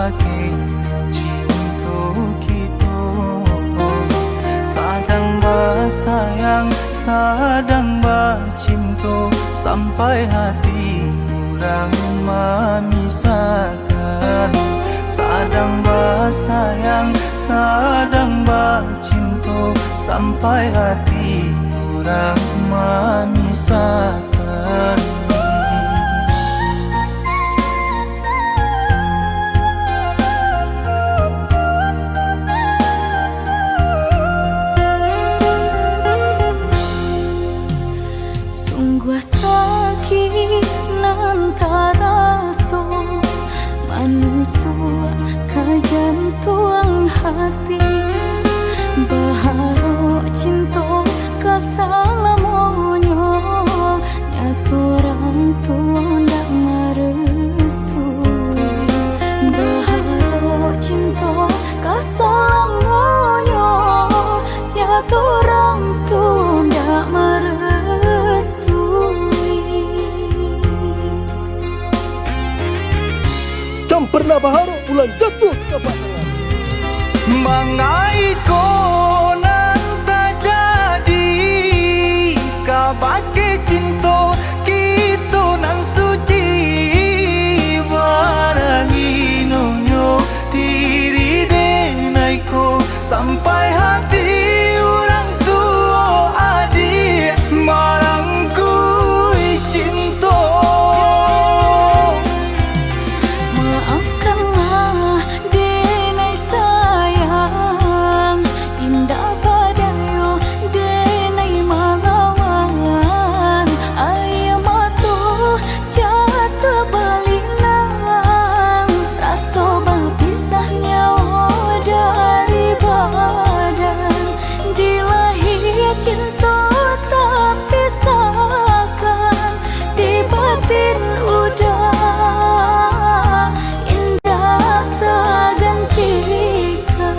bagi cinta kita. Sadang bersayang, sadang bercinta, sampai hati orang memisahkan. Sadang bersayang, sadang bercinta, sampai hati orang memisahkan. Sungguh sakit antara so manusia ke jantung hati. Baharu cinta kesalamonyo, nyatu orang tua ndak merestui. Baharu cinta kesalamonyo, nyatu orang tua ndak merestui. Jam pernah baharu bulan jatuh ke tangan. Mangai konan terjadi, kabake cinta kita nan suci. Barangi nonyo diri denaiko, sampai hati orang tua adik marangkui cinta. Maafkanlah denai sayang, indah padayo denai malawan. Ayam matu jatuh balinang, rasa berpisah nyawa dari badan. Dilahir cinta tak pisahkan, di batin udah indah tak gantikan.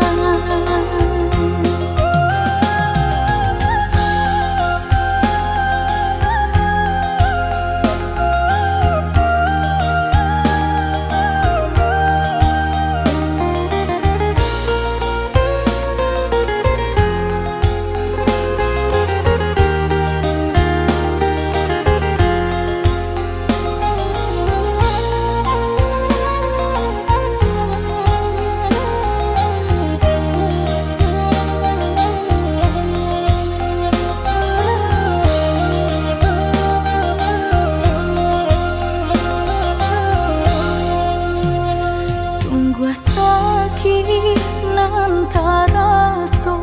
Sungguh sakit antara so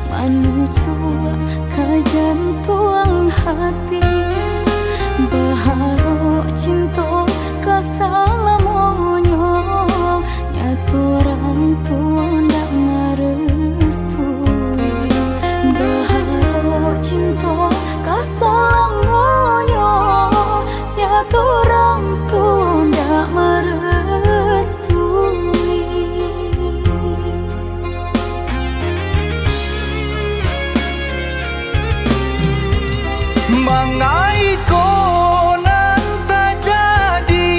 manusia ke jantung hati. Baharu cinta kesalamonyo, nyatu orang tua ndak merestui. Baharu cinta kesalamonyo, nyatu orang tua ndak merestui. Mangai konan terjadi,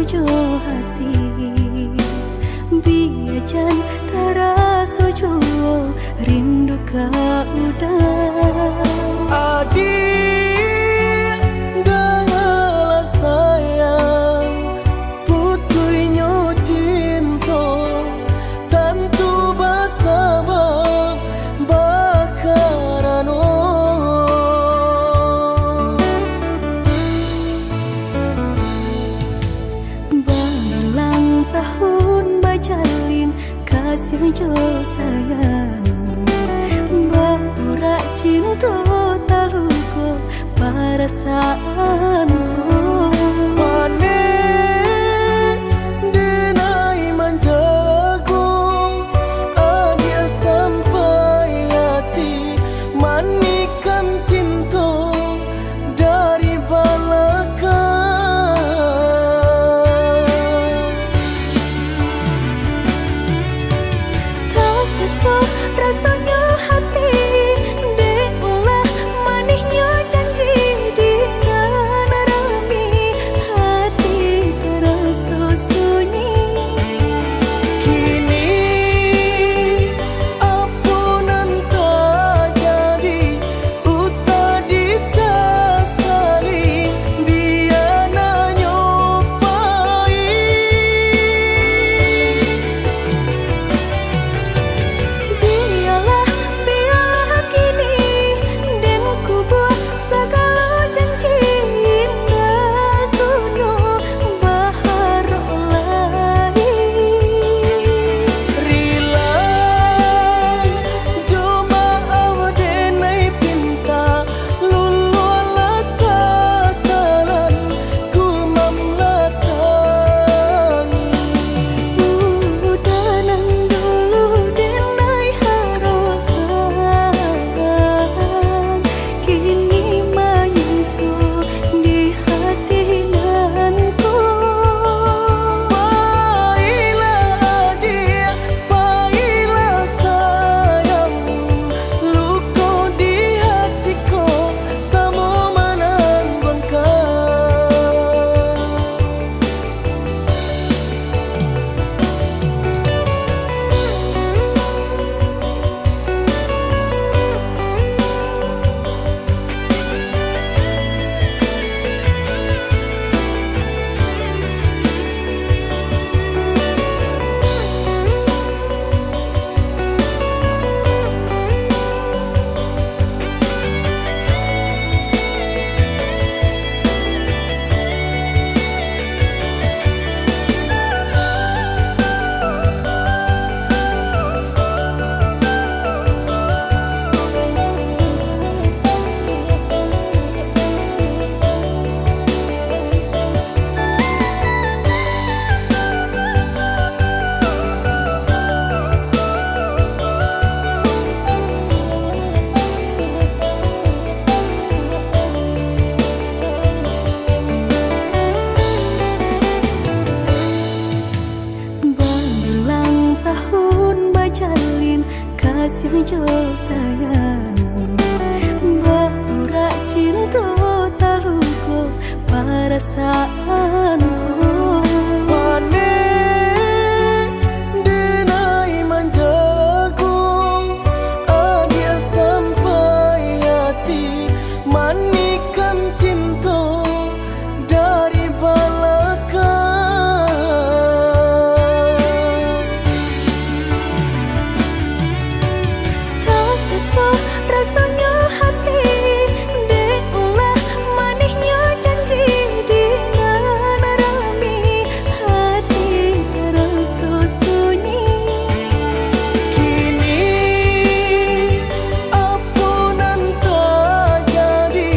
sujo hati biajan taraso juo rindu ka udah adik dengarlah sayang putuinyo cinta tentu basabab bakarano berulang tahun bajalin kasih jo sayang Baura cinta taluko perasaanku Panen denai manjago adia sampai hati manikan cinta dari belakang tak sesuai rasanya hati deulah manisnya janji dengan rami hati terasa sunyi kini ampunan tak jadi usah disesali dia nanyopai biarlah kini dan ku buat segala janji indah kuno bahar lain rila cuma awdenai pinta lulu ala sasaran ku mamlatangi udanan dulu denai harohan kini menyusu di hati nanku Baiklah dia, baiklah sayang luka di hatiku sama menang bengkak berulang tahun bajalin kasih jo sayang Baura cinta taluko perasaanku Panen denai manjago adia sampai hati manikan cinta dari belakang tak sesuai rasanya hati deulah manisnya janji dengan rami hati terasa sunyi kini ampunan tak jadi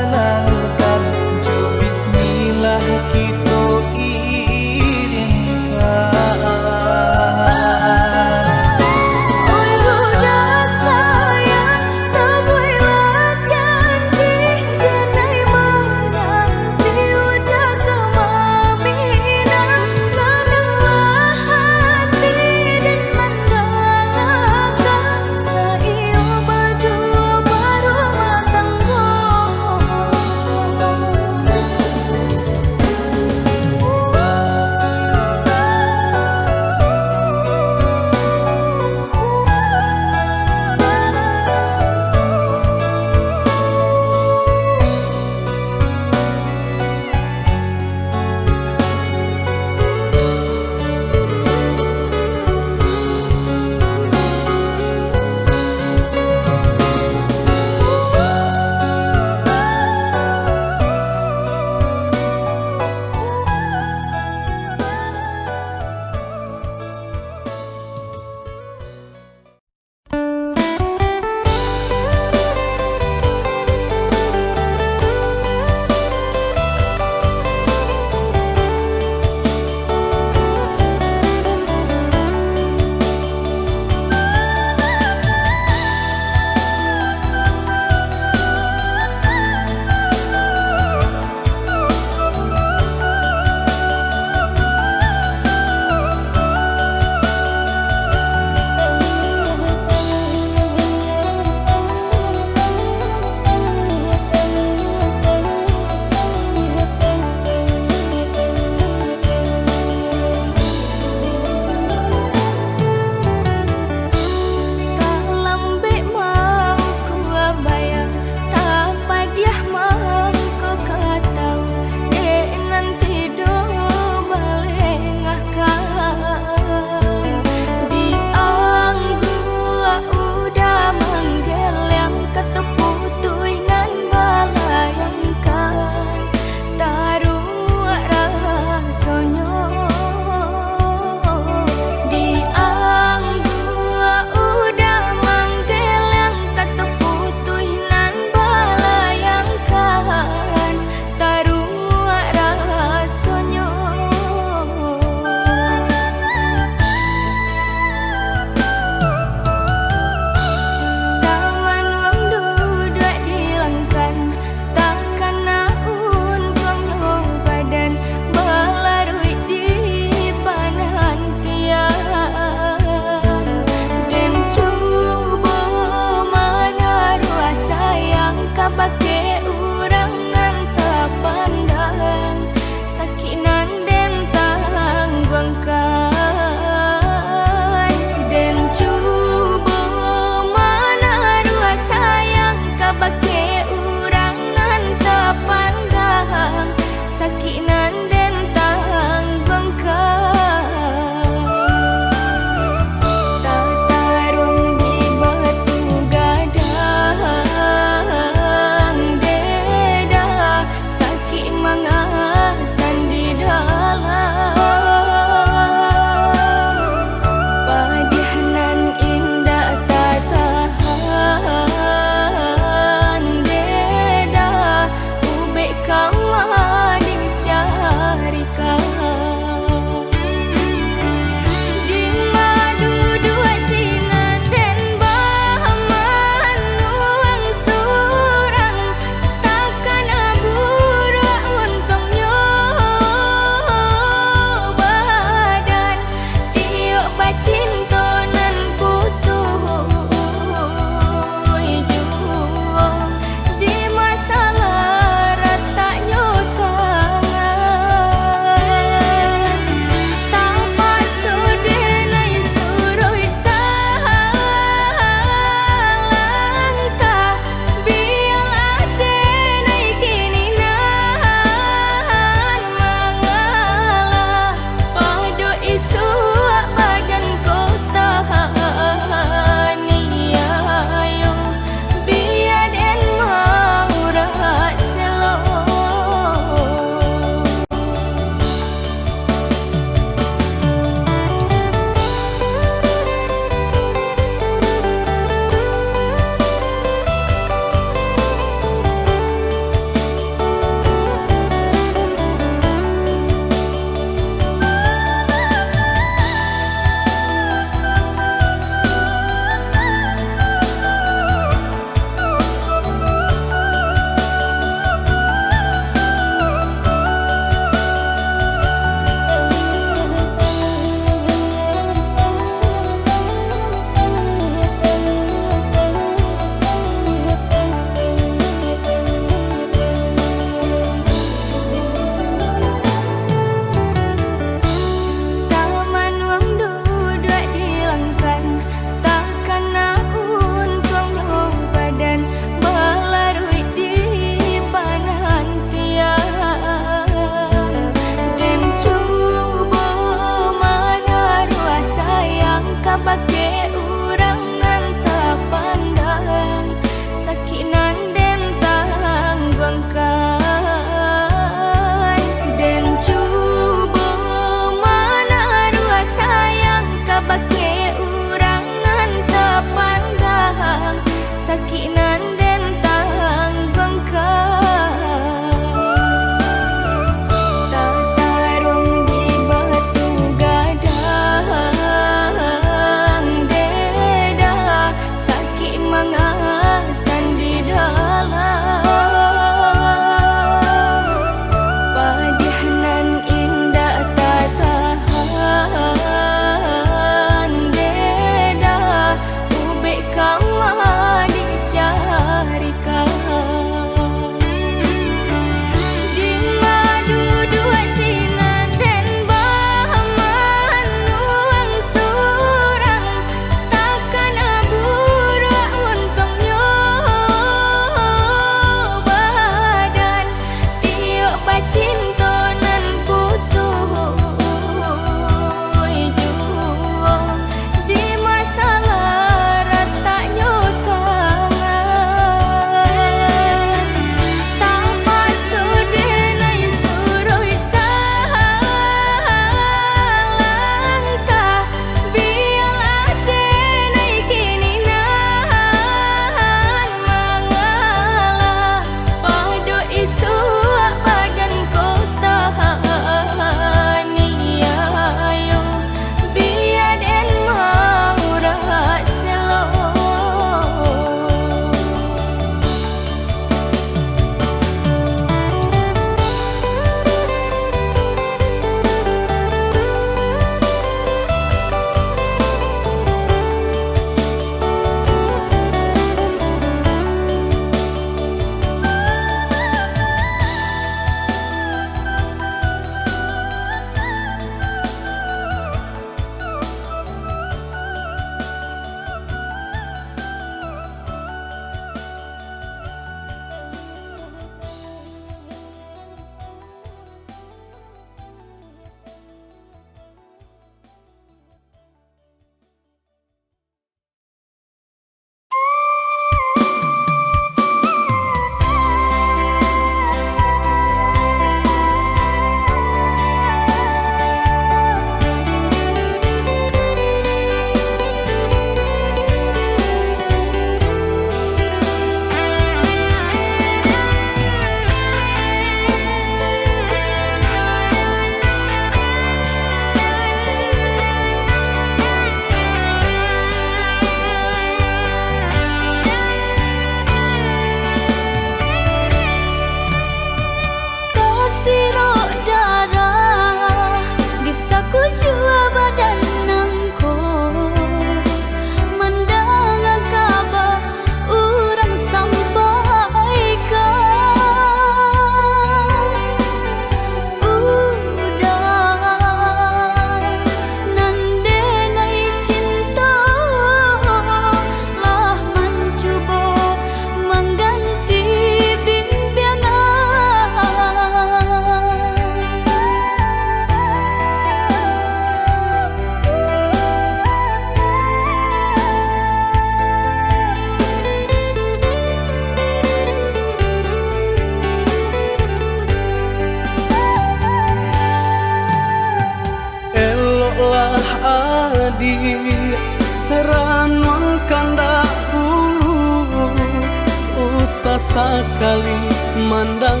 sekali mandang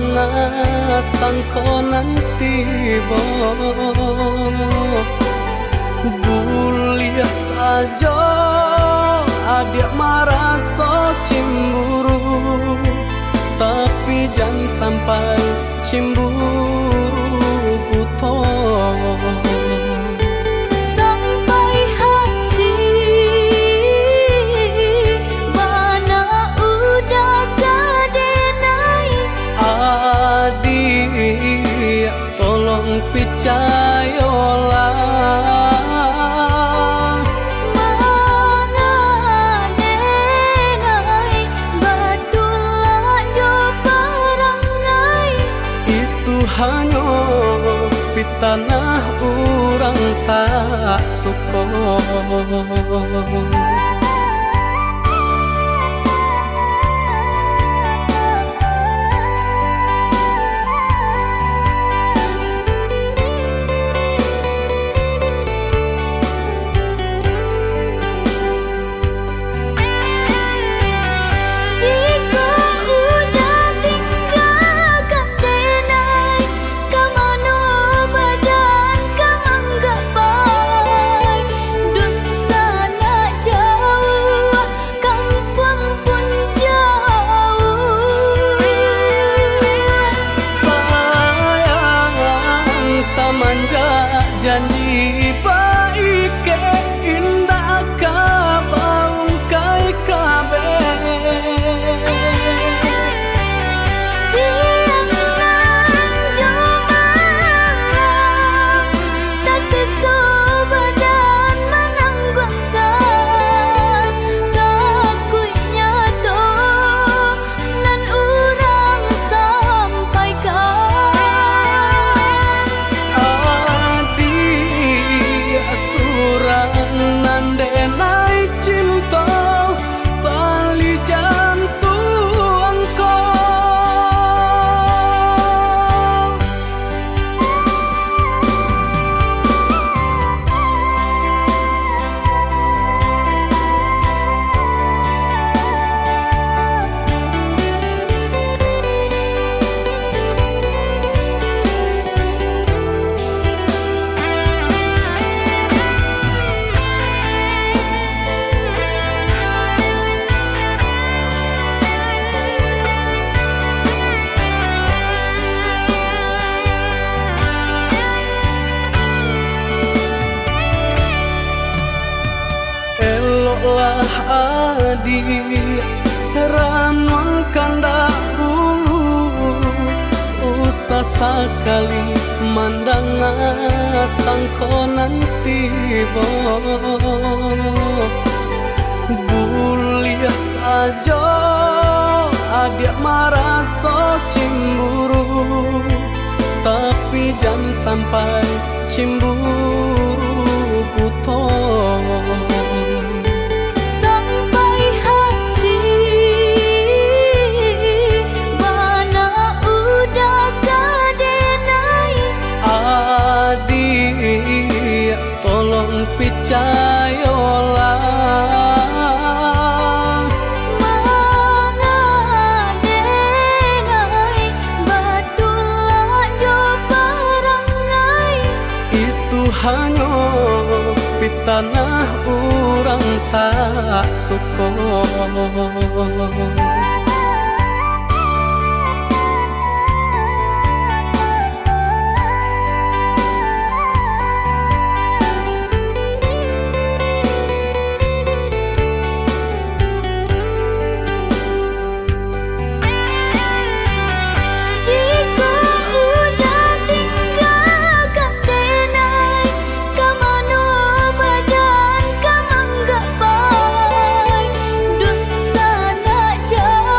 sangko nanti Bulia saja adik marah so cemburu, tapi jangan sampai cemburu buto. Sampai hati mana udah kadenai. Adik tolong percayalah, hanya di tanah orang tak suka. Janji baik ke indah kabau kai kabe. Siang nan jumalang tak sesu badan menanggungkan kakunya to nan urang sampaikan. Nandenai cinta tali jantungku. Eloklah adik ranuang kandak bulu, usah sekali mandang sangko nanti Bulia saja adik marah so cemburu, tapi jangan sampai cemburu buto. Sampai hati mana udah kadenai. Adik tolong percayalah, mengadenai batulah jo perangai. itu hanya di tanah orang tak suka. Jika udah tinggalkan denai, kemana badan kamang gak baik, dun sana jauh.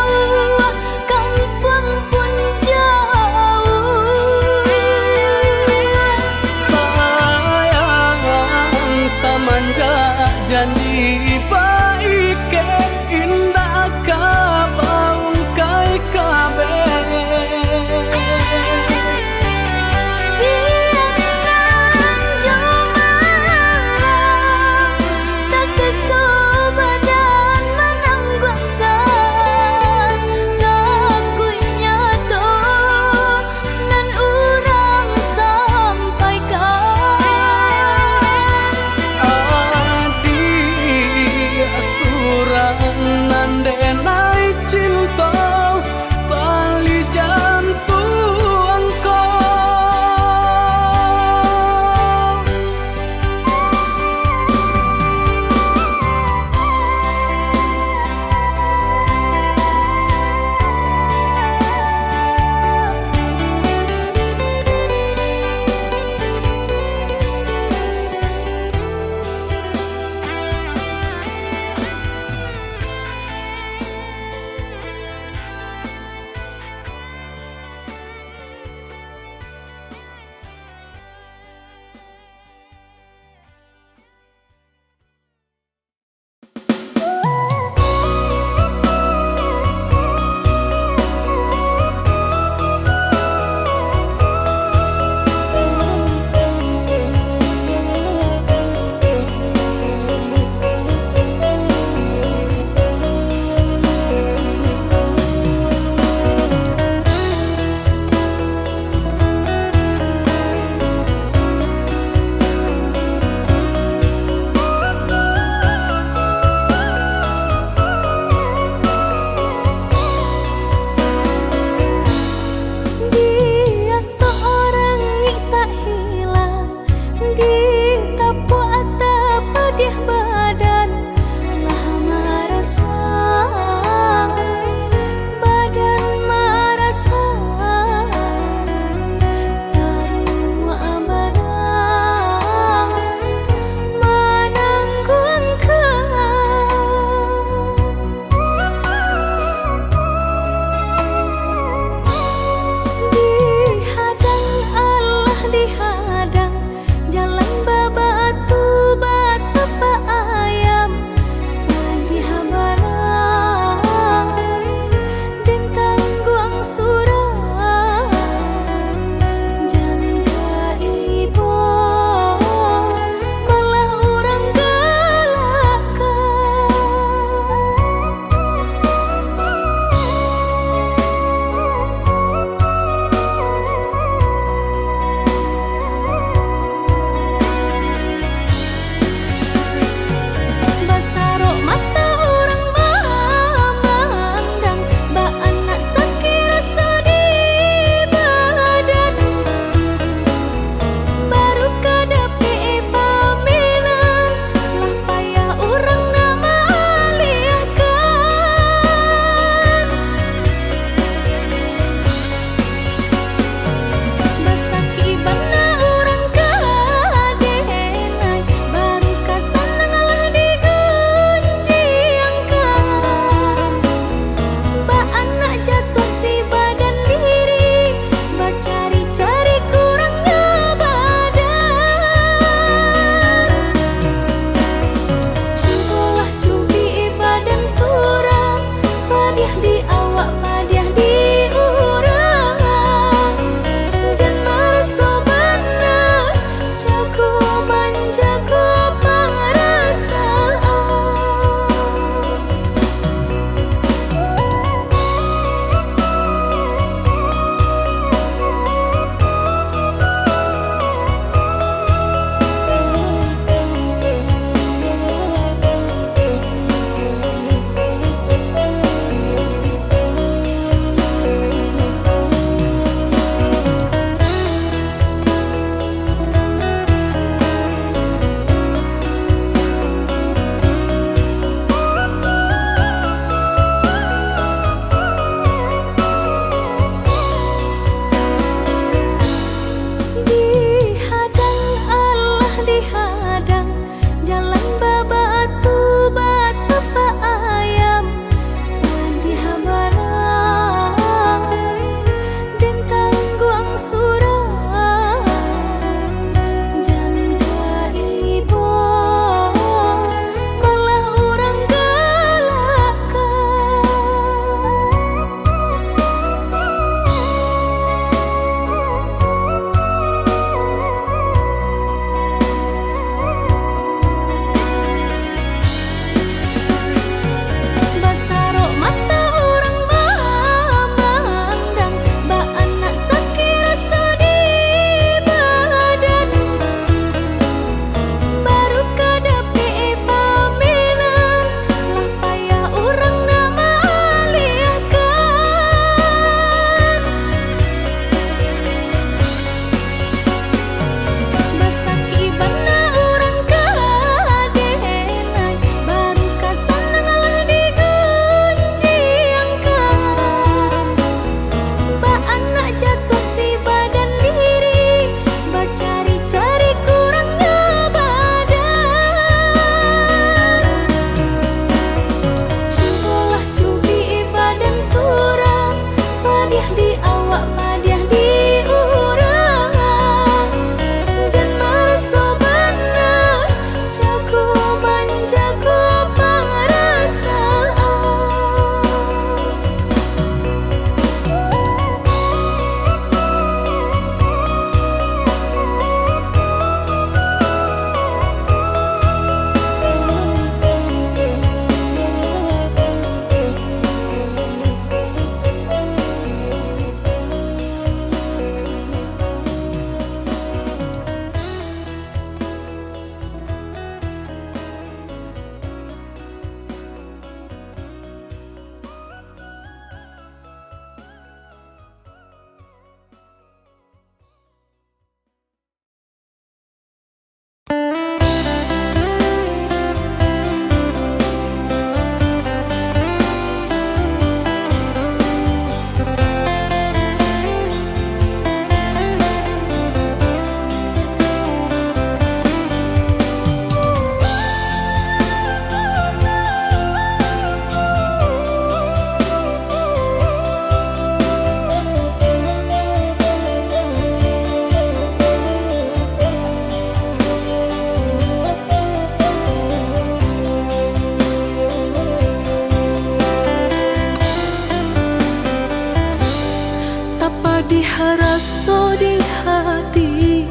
diharaso di hati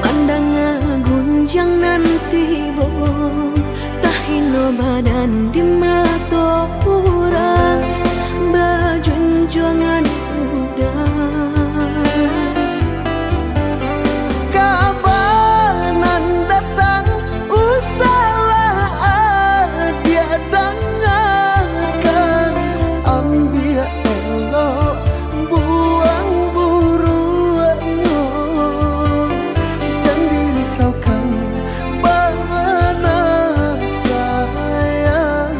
mandang gunjang nanti bo tahino badan di mato urang bajunjangan udah kabanan datang usalah dia dengarkan ambil elok buang buruannya jangan dirisaukan mana sayang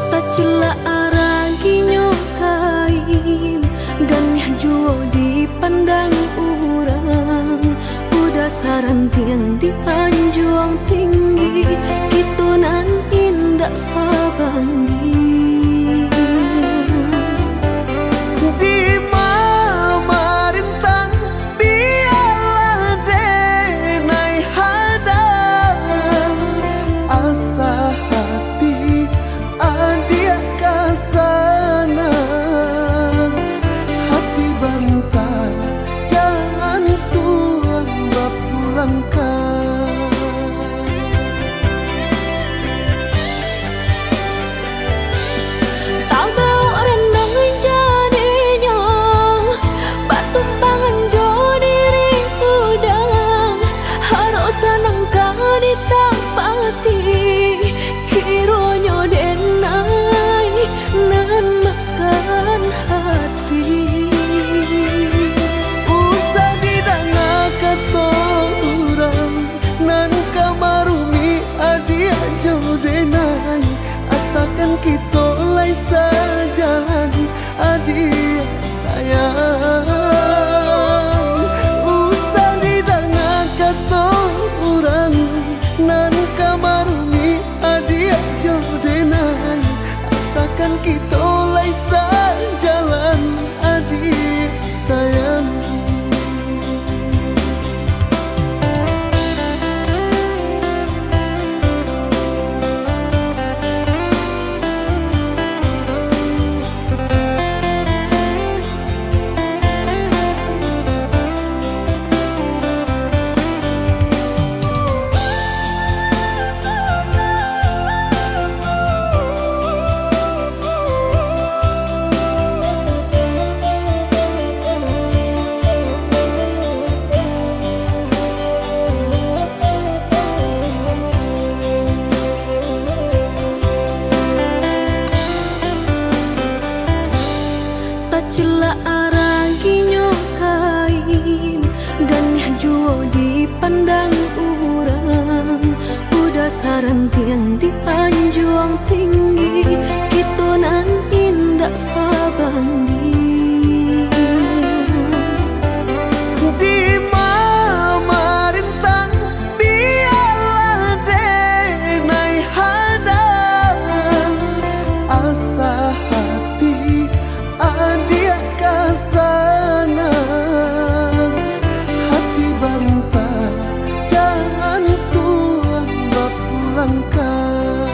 tak cela aragi nyokain ganeh juo dipandang orang udah sarantiang dianjuang tinggi itu nan indah sabandi di mama rintang biarlah denai hadang asa hati adia kasana hati bantah jangan tuang bapulangkan tak bau rendang jadinya batumpangan jo diri udang harus senang kau ditapati kironyo denai nan makan hati usah didanga katorang nan kamarumi adia jodenai asalkan kita lai sejalan adia sayang usah didanga katorang nan kamarumi adia jodenai asalkan kita lai sejalan adia sayang tak cela aragi nyokain ganeh juo dipandang orang udah sarantiang dianjuang tinggi gitu nan indah sabandi di mama rintang biarlah denai hadang asa hati adia kasana hati bantah jangan tuang bapulangkan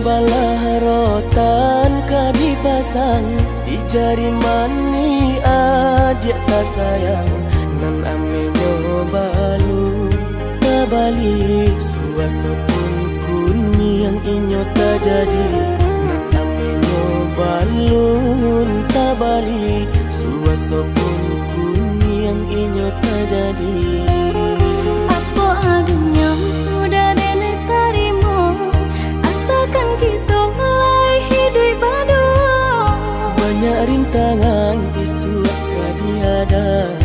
balah rotan ka dipasang di jari mani adik tak sayang nan ame balu tak balik suasa pun kuni yang inyo tak jadi nan ame balun tak balik suasa pun kuni yang inyo tak jadi. Apa adanya udah nenek tarimo asalkan kita mulai hidup baru. Banyak rintangan isu kadiadang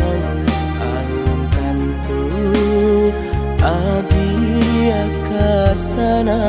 alam tentu abi akasana.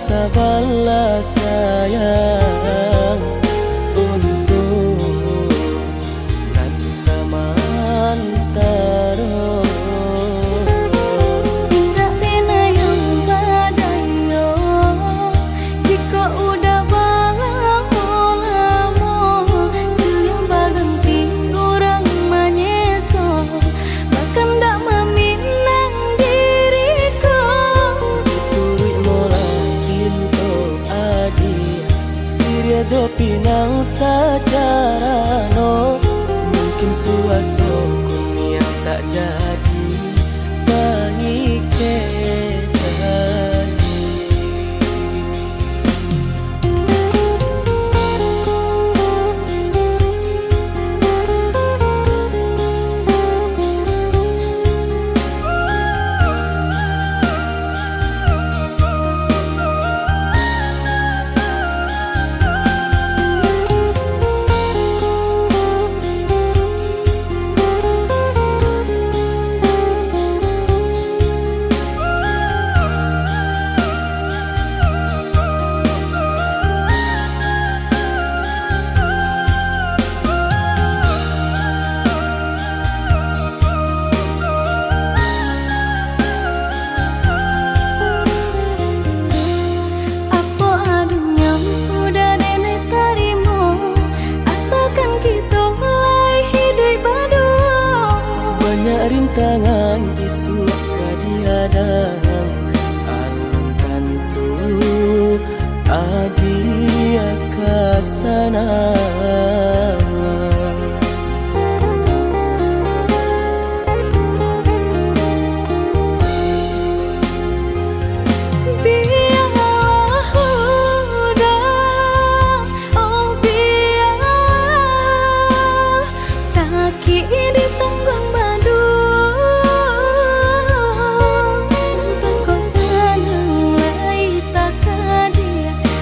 Sabarlah sayang untuk nan samantara. Tidak pena yang badayo jika udah lamo siang baganti orang menyeso bahkan tak meminang diriku. Turut mola Siria jo pinang secara no mungkin suaso kun yang tak jadi mengikat. Rintangan isu kadiadang alam tentu adi akasana.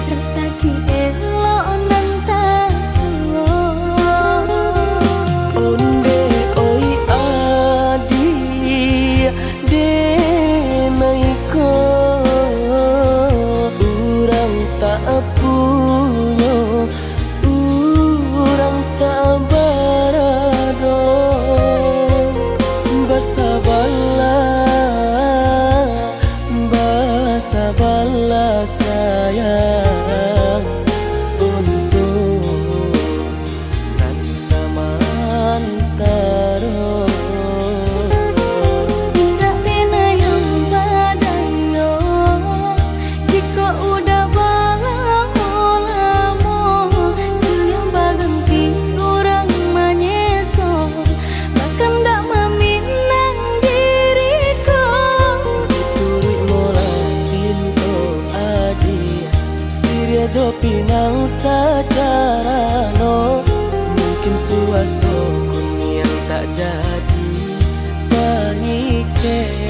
Rasa ki elo nan tak suwo bikin suaso yang tak jadi baik jadi.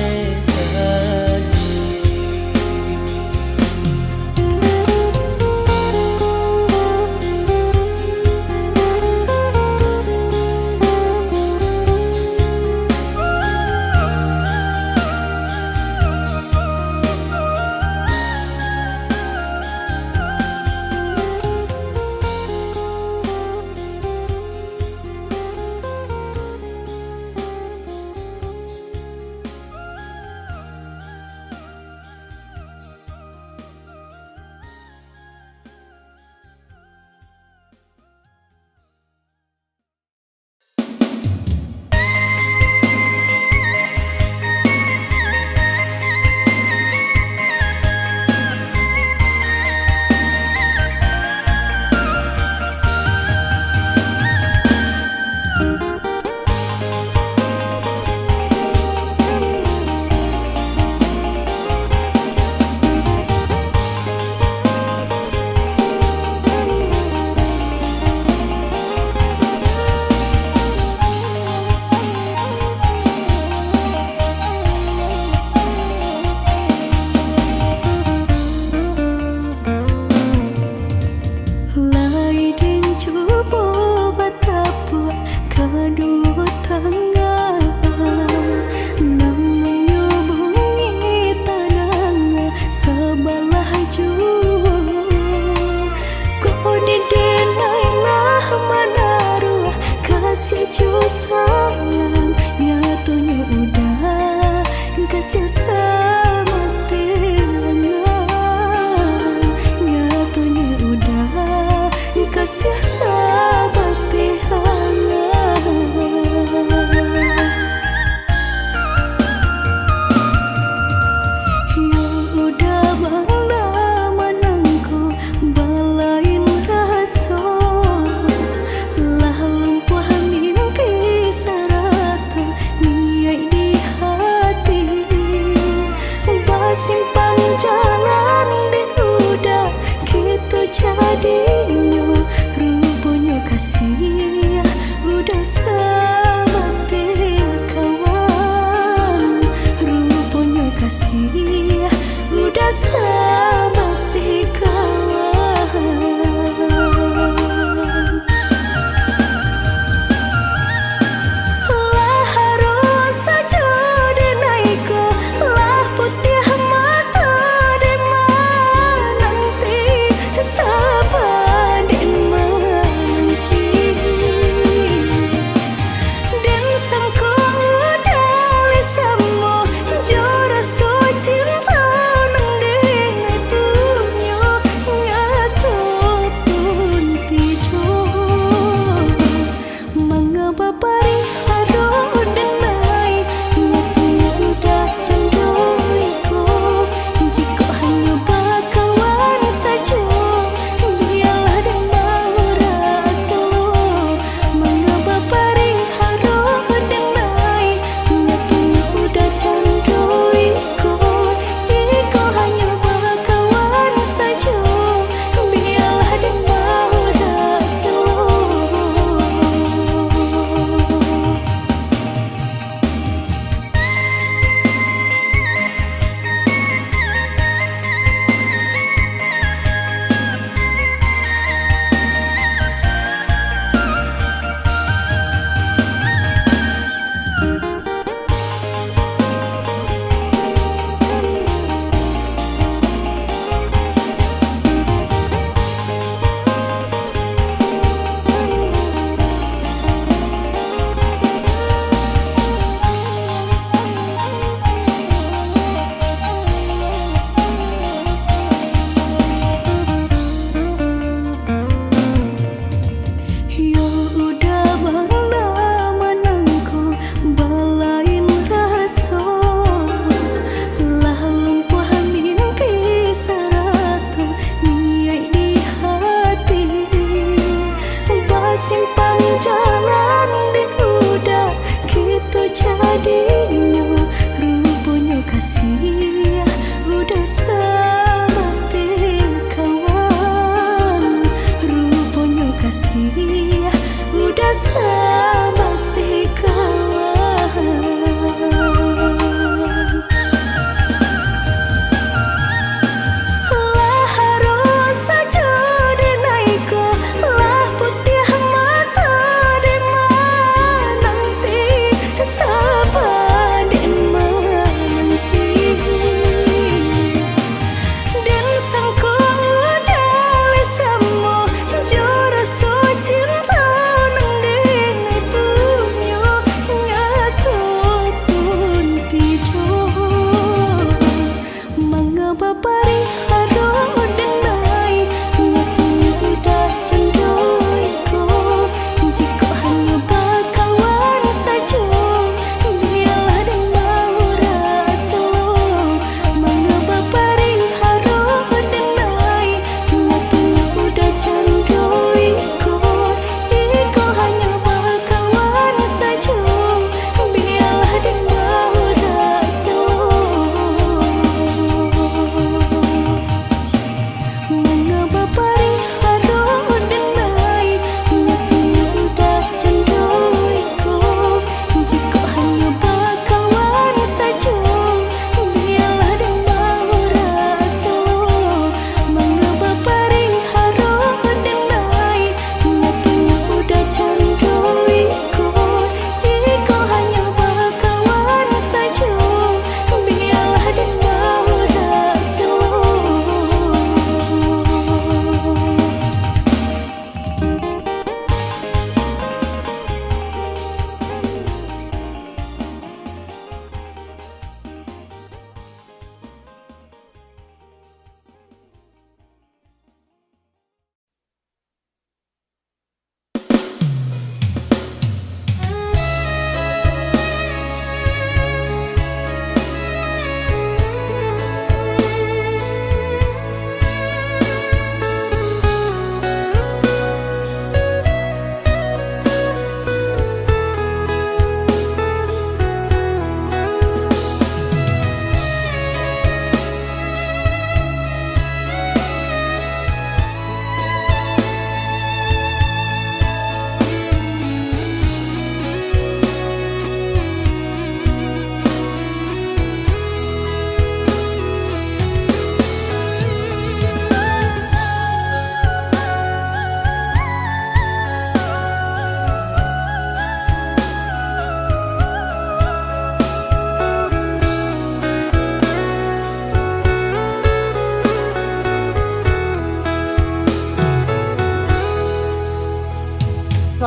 Udah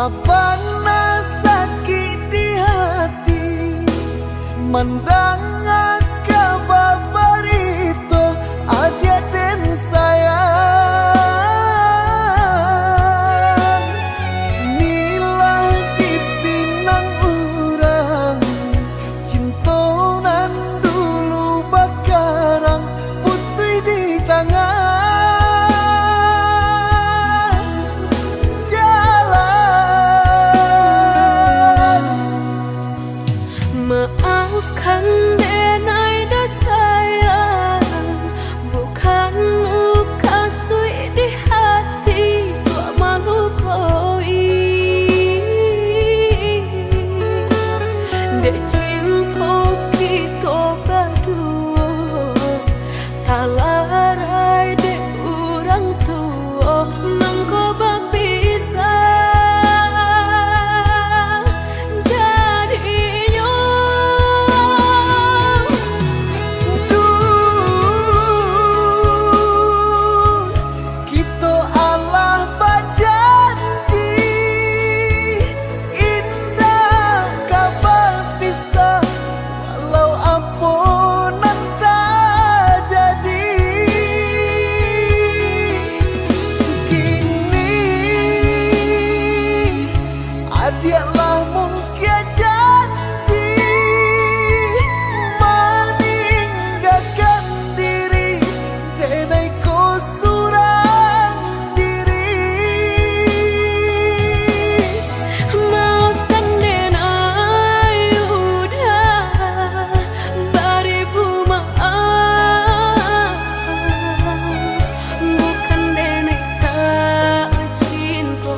Sabana sakit di hati Mandang kabar barito aja dan sayang Inilah dipinang urang Cintonan dulu bakarang Putih di tangan Maafkan denai dah sayang Bukan muka sui di hati Dua malu koi Dek cinta kita berdua Tak larai dek orang tua Mengko berpisah Dialah mungkin janji meninggalkan diri denai ko surang diri Maafkan denai udah beribu maaf Bukan denai tak cinta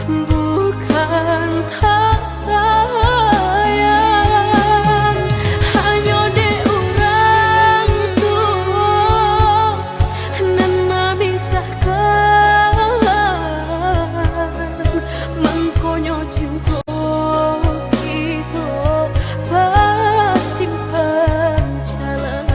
Bukan tak sayang Hanya de orang tua Nan memisahkan Mengkonyo cinta kita Bersimpan jalan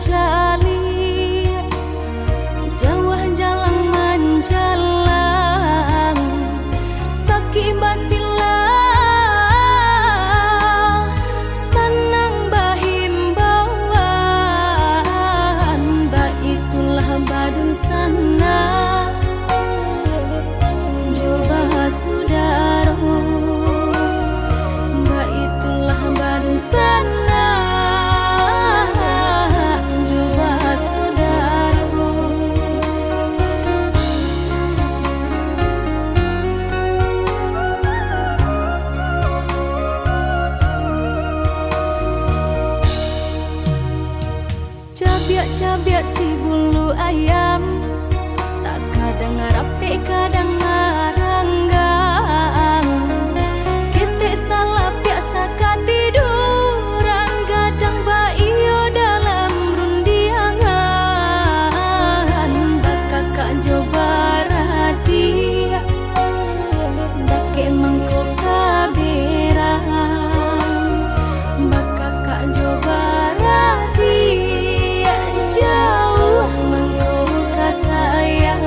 cali Jawa jalan menjalang Sakit basilah Sanang bahimbauan Baitulah badun sana Coba sudaro Baitulah badun sana Coba sudaro Cabiak-cabiak si bulu ayam Tak kadang ngarape kadang ngaranggang Ketek salah biasa katiduran Gadang baiyo dalam rundiangan Bakakak coba radia Dake mangko kaberang Bakakak coba radia Jauh mangko kasayang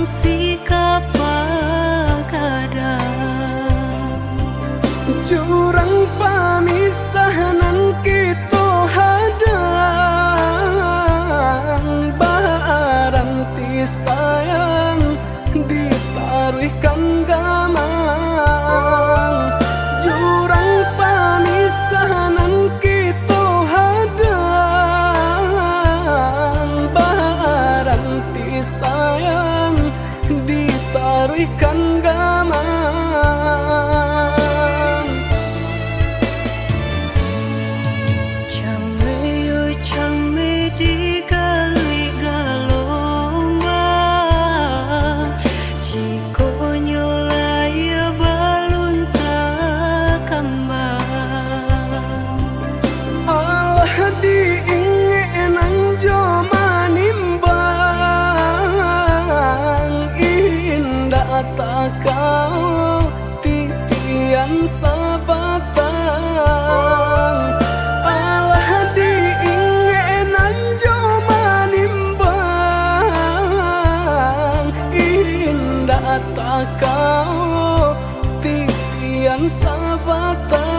sikap kadang Jurang pamisahan kita hadang Baranti sayang ditaruhkan gamang Jurang pamisahan kita hadang Baranti sayang ditaruhkan gamang kau titian sabatang alah diingenan joma nimbang indah tak kau titian sabatang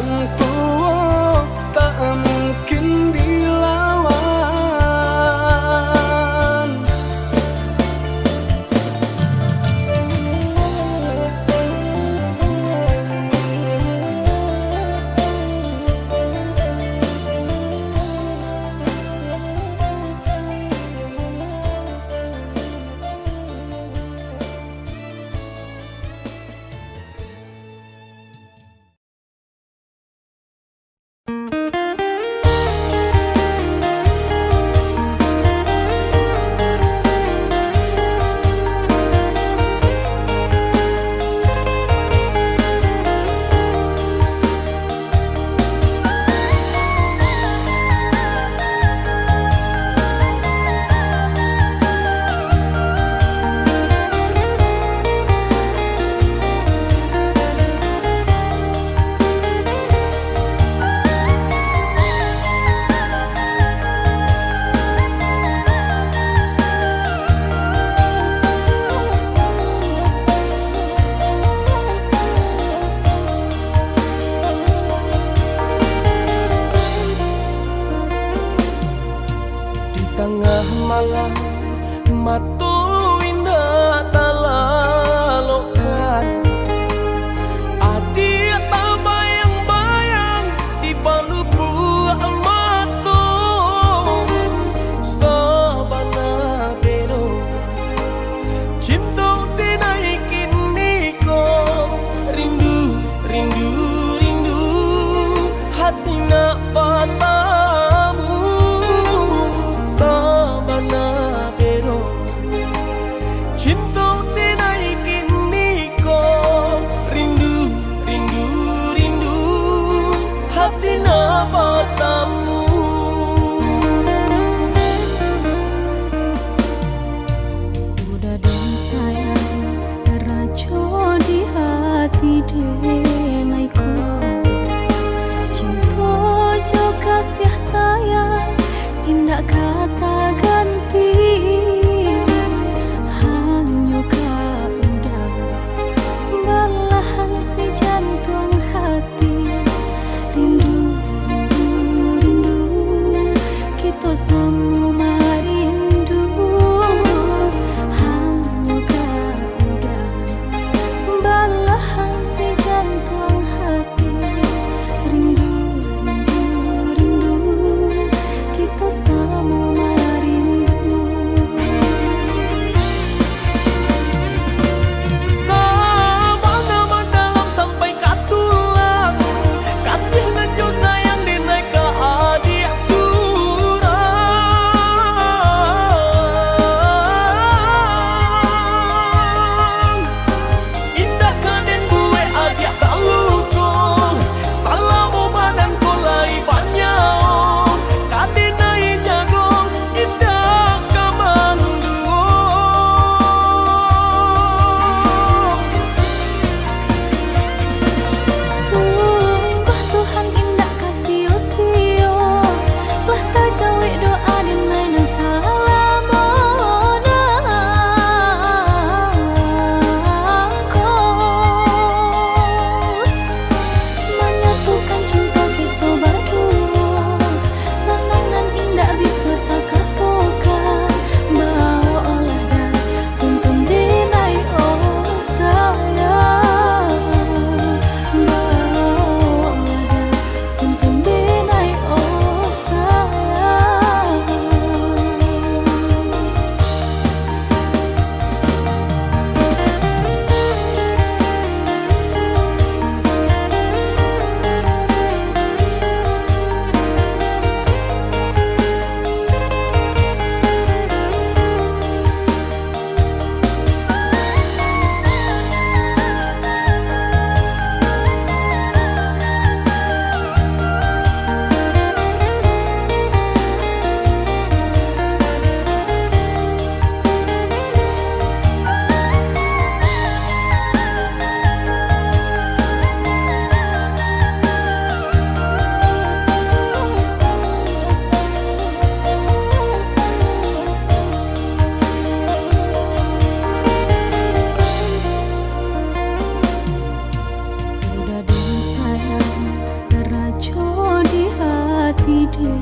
orang tua tak mungkin dilawan. Tengah malam matu indah talalokan, adik tak bayang-bayang di balu buah matu sabana bero cinta dinaikin niko rindu rindu rindu hati nak patah sabana bero cinta dinaikin niko rindu rindu rindu hati napatamu. Udah dan sayang rajo di hati demai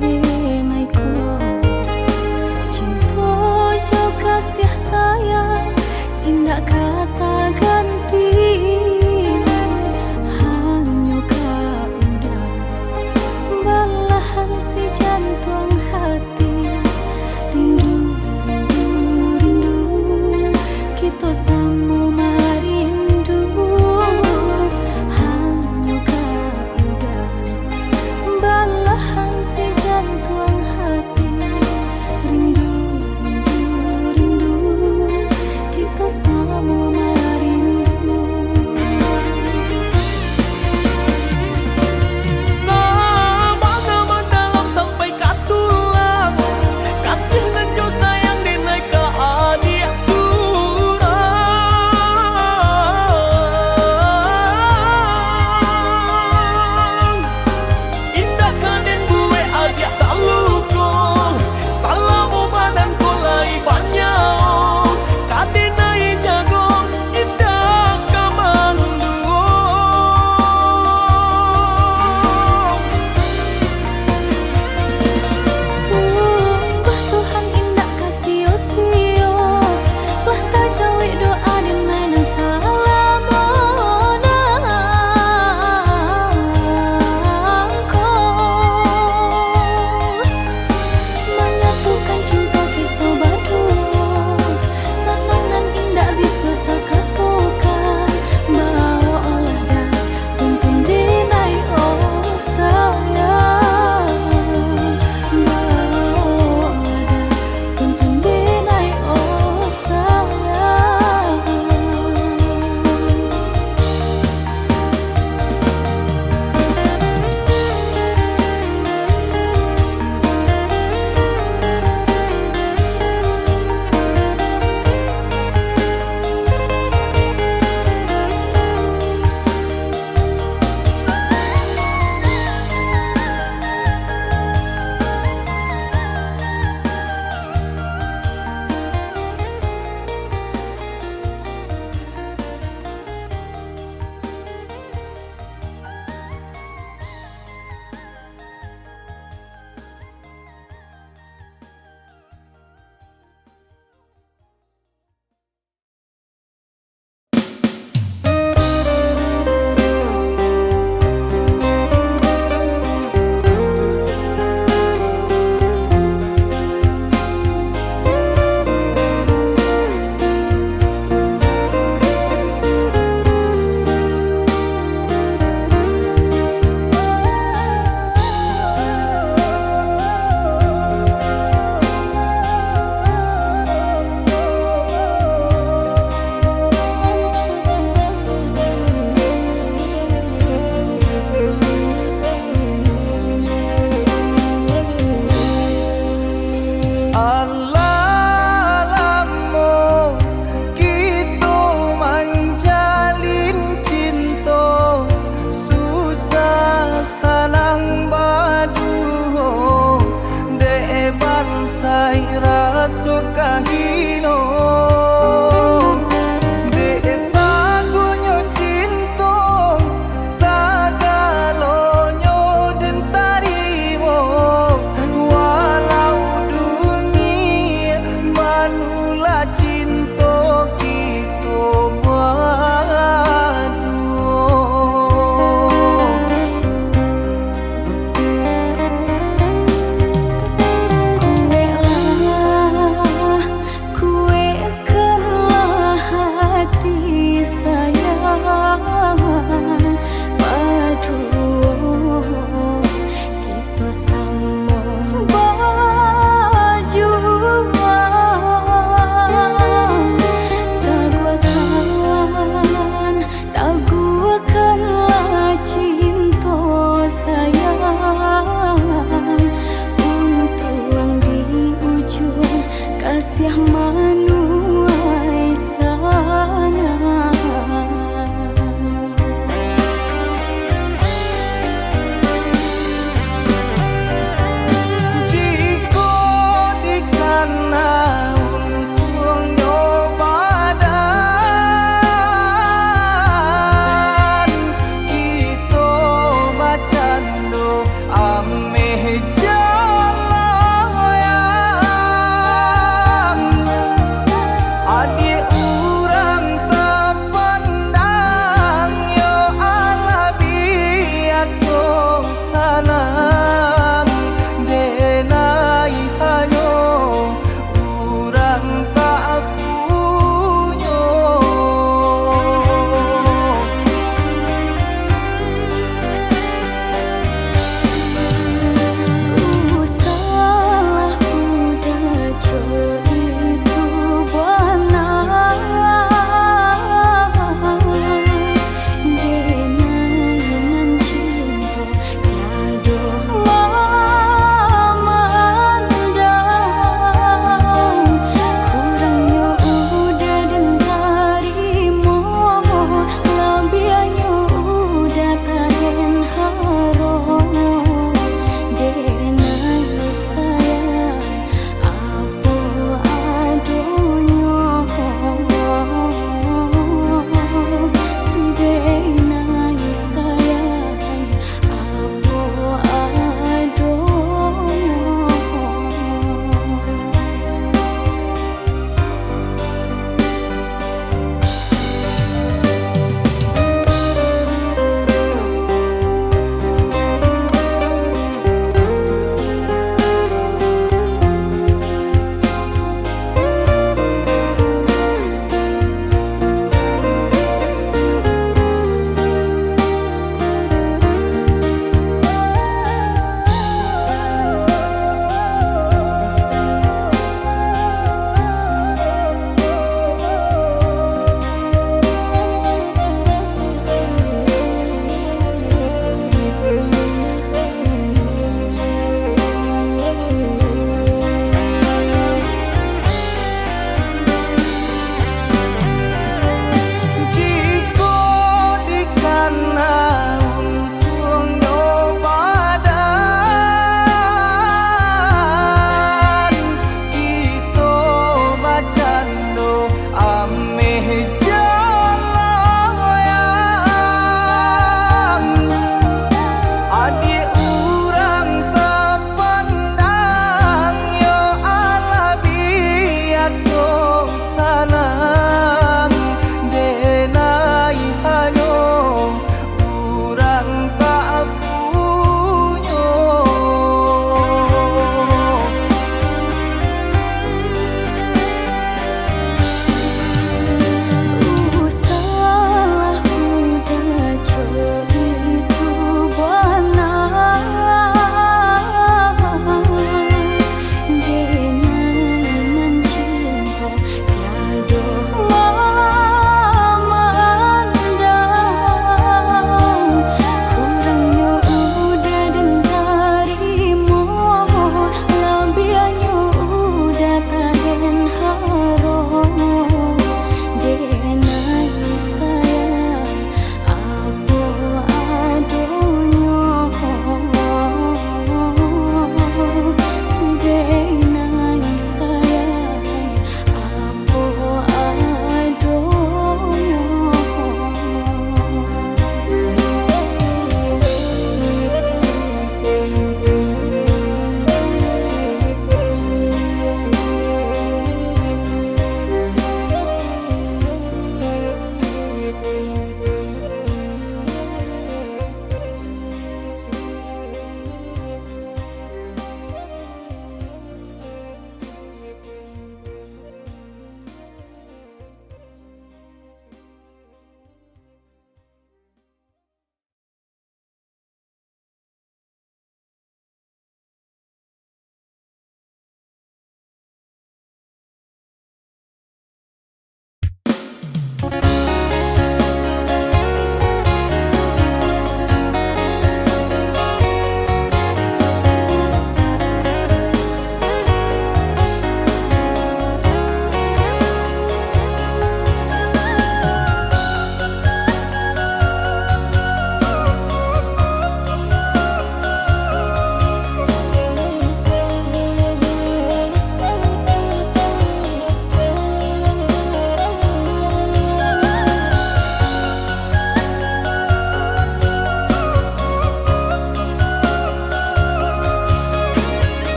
denai ko cinta jo kasih sayang indah kata ganti hanya kau udah balahan si jantung hati rindu rindu rindu kita sama merindu hanya kau udah balahan si jantung hati rindu rindu rindu kita sama merindu sama mendalam sampai ke tulang kasih dan jo sayang denai ke adik surang indah kaden bue adik tak luko salamu badan ko lai banyak kadenai jago indah kamanduo sungguh Tuhan indah kasih sio lah tak jawi doa denai dan salamona ko menyatukan cinta kita berdua senang dan indah bisa tak katakan bawa olah dah tuntun denai oh sayang bawa olah dah tuntun denai oh sayang Alalamu kita menjalin cinta susah sanang baduho deban sai rasa kahino debagunyo cinta sagalonyo den tarimo walau dunia manula cinta kita berdua kue lah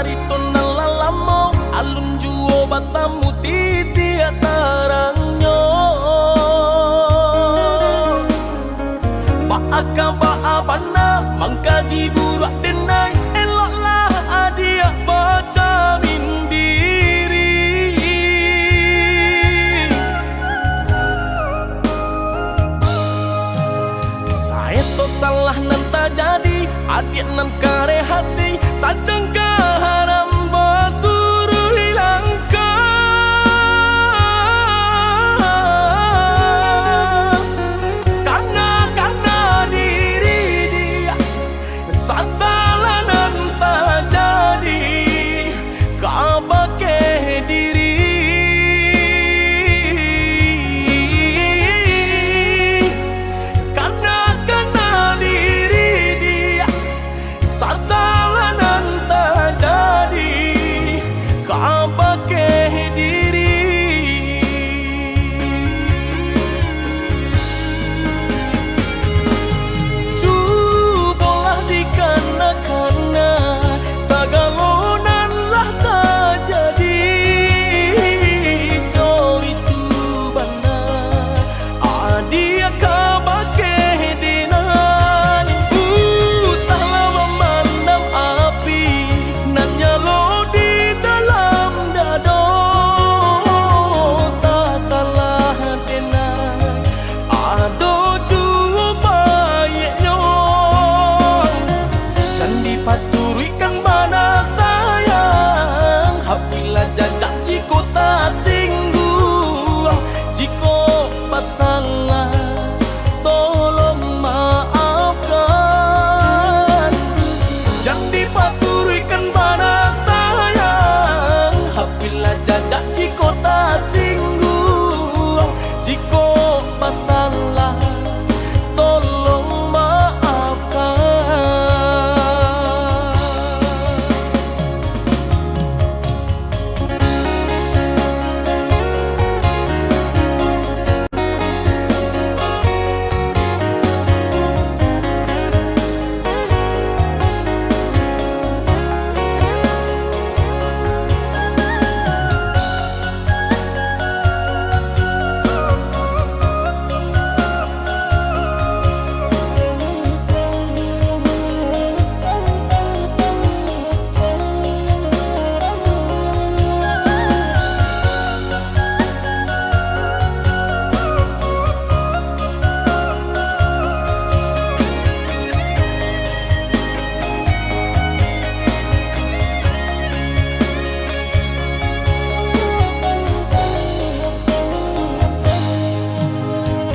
harito nalalamo alun juo batamu titi atarangnya Baaka baabana mangkaji burak denai eloklah adia baca mindiri Saya to salah nan tak jadi adik nan kare hati sajang haram basuruh hilangkan karena diri dia sasalah nan tak jadi kabake diri karena diri dia sasalah nan tak jadi kabake diri cubolah dikana-kana sagalonan lah tak jadi co itu benar adia kabake dinai salah memandam api nan nyalo di dalam dado salah denai ado juo baiknya candi paturi kang mana sayang apabila jajak jiko tak singgung jiko pasalah tolong maafkan jangan dipaturikan mana sayang apabila jajak jiko tak singgung jiko pasalah tolong maafkan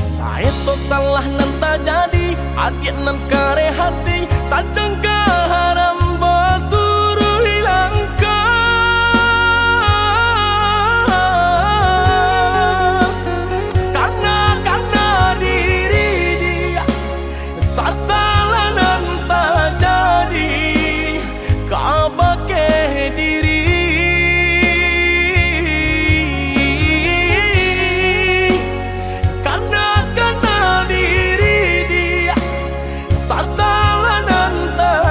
Saya to salah nan tak jadi adik nan kare hati sajang haram basuruh hilangkan karena diri dia sasalah nan tak jadi kabake diri karena diri dia sasalah nan tak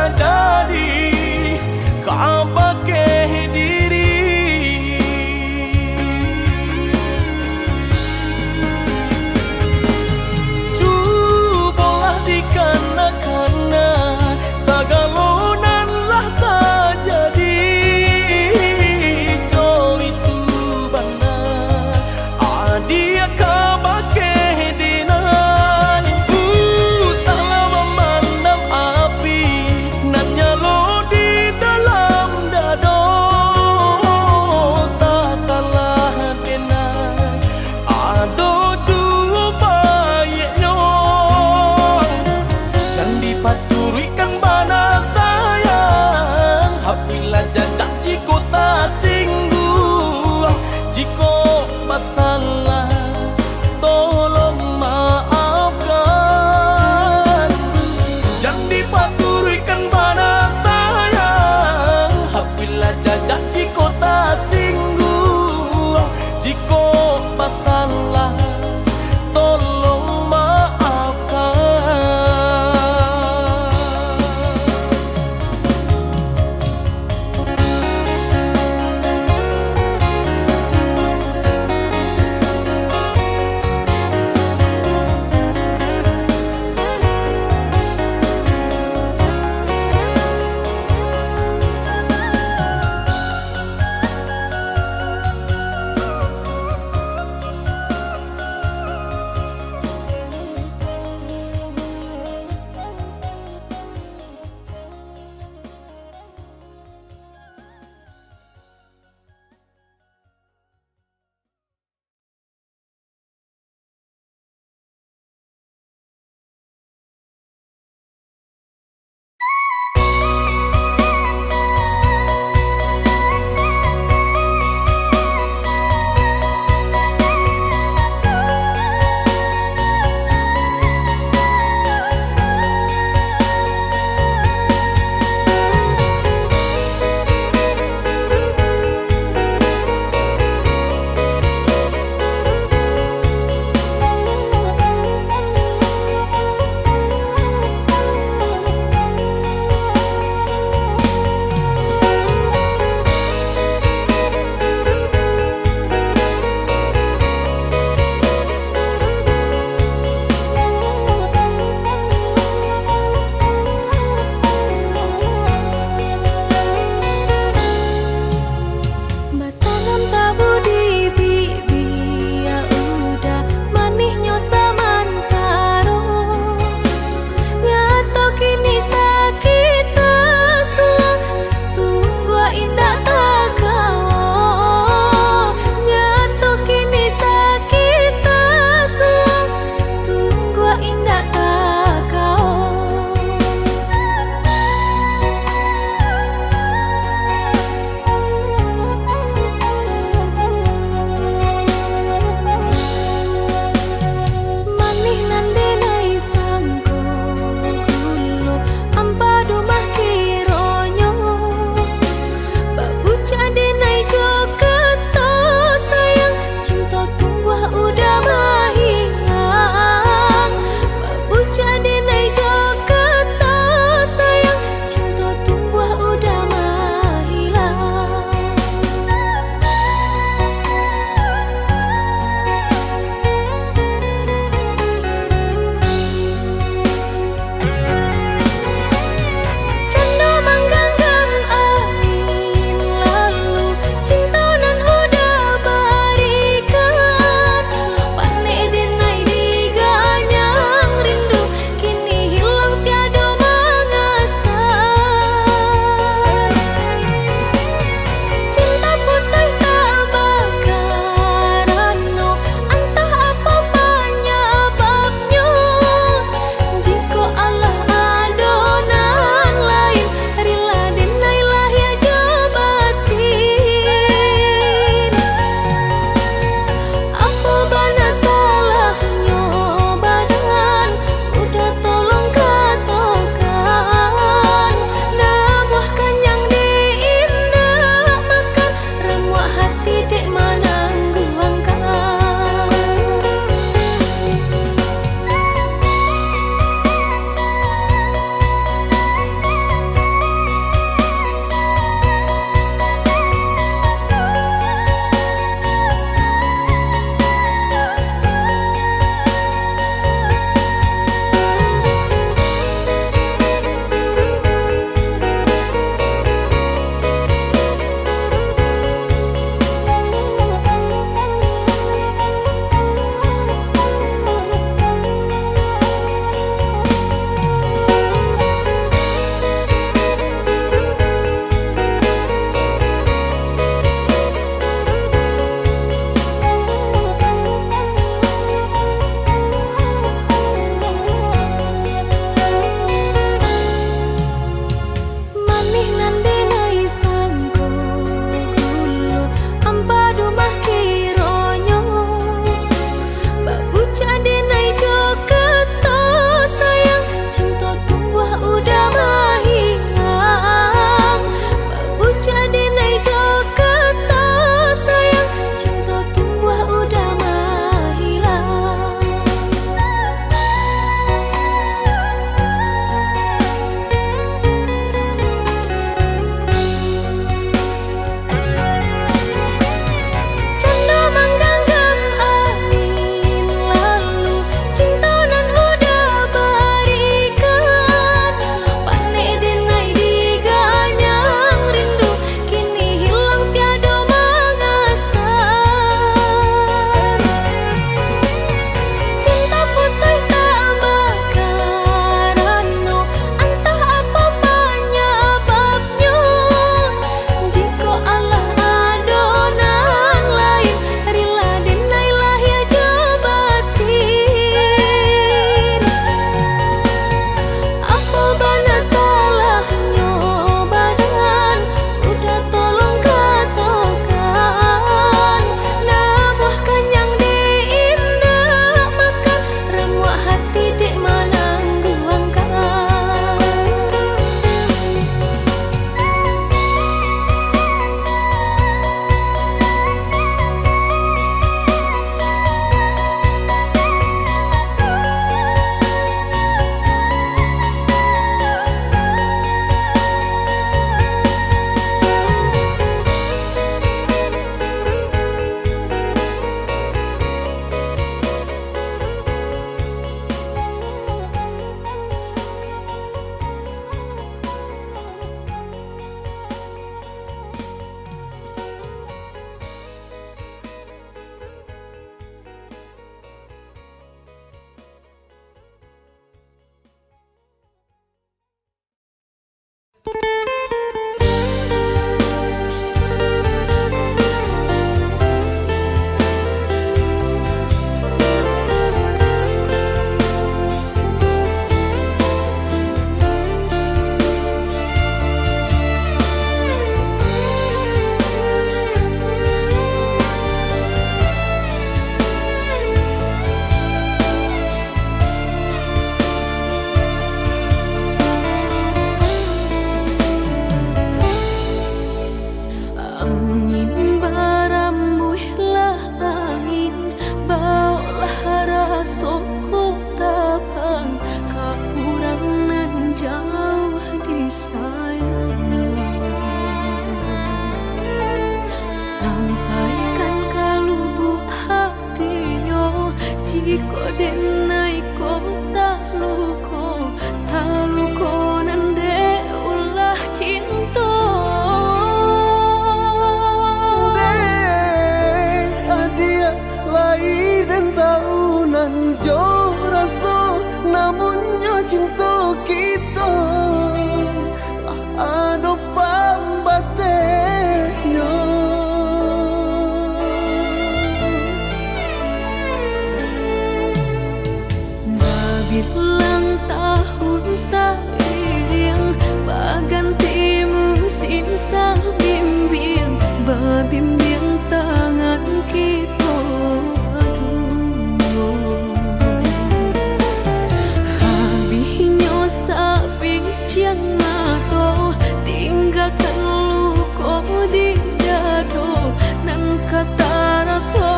nato tinggalkan luka di dado nan kata rasa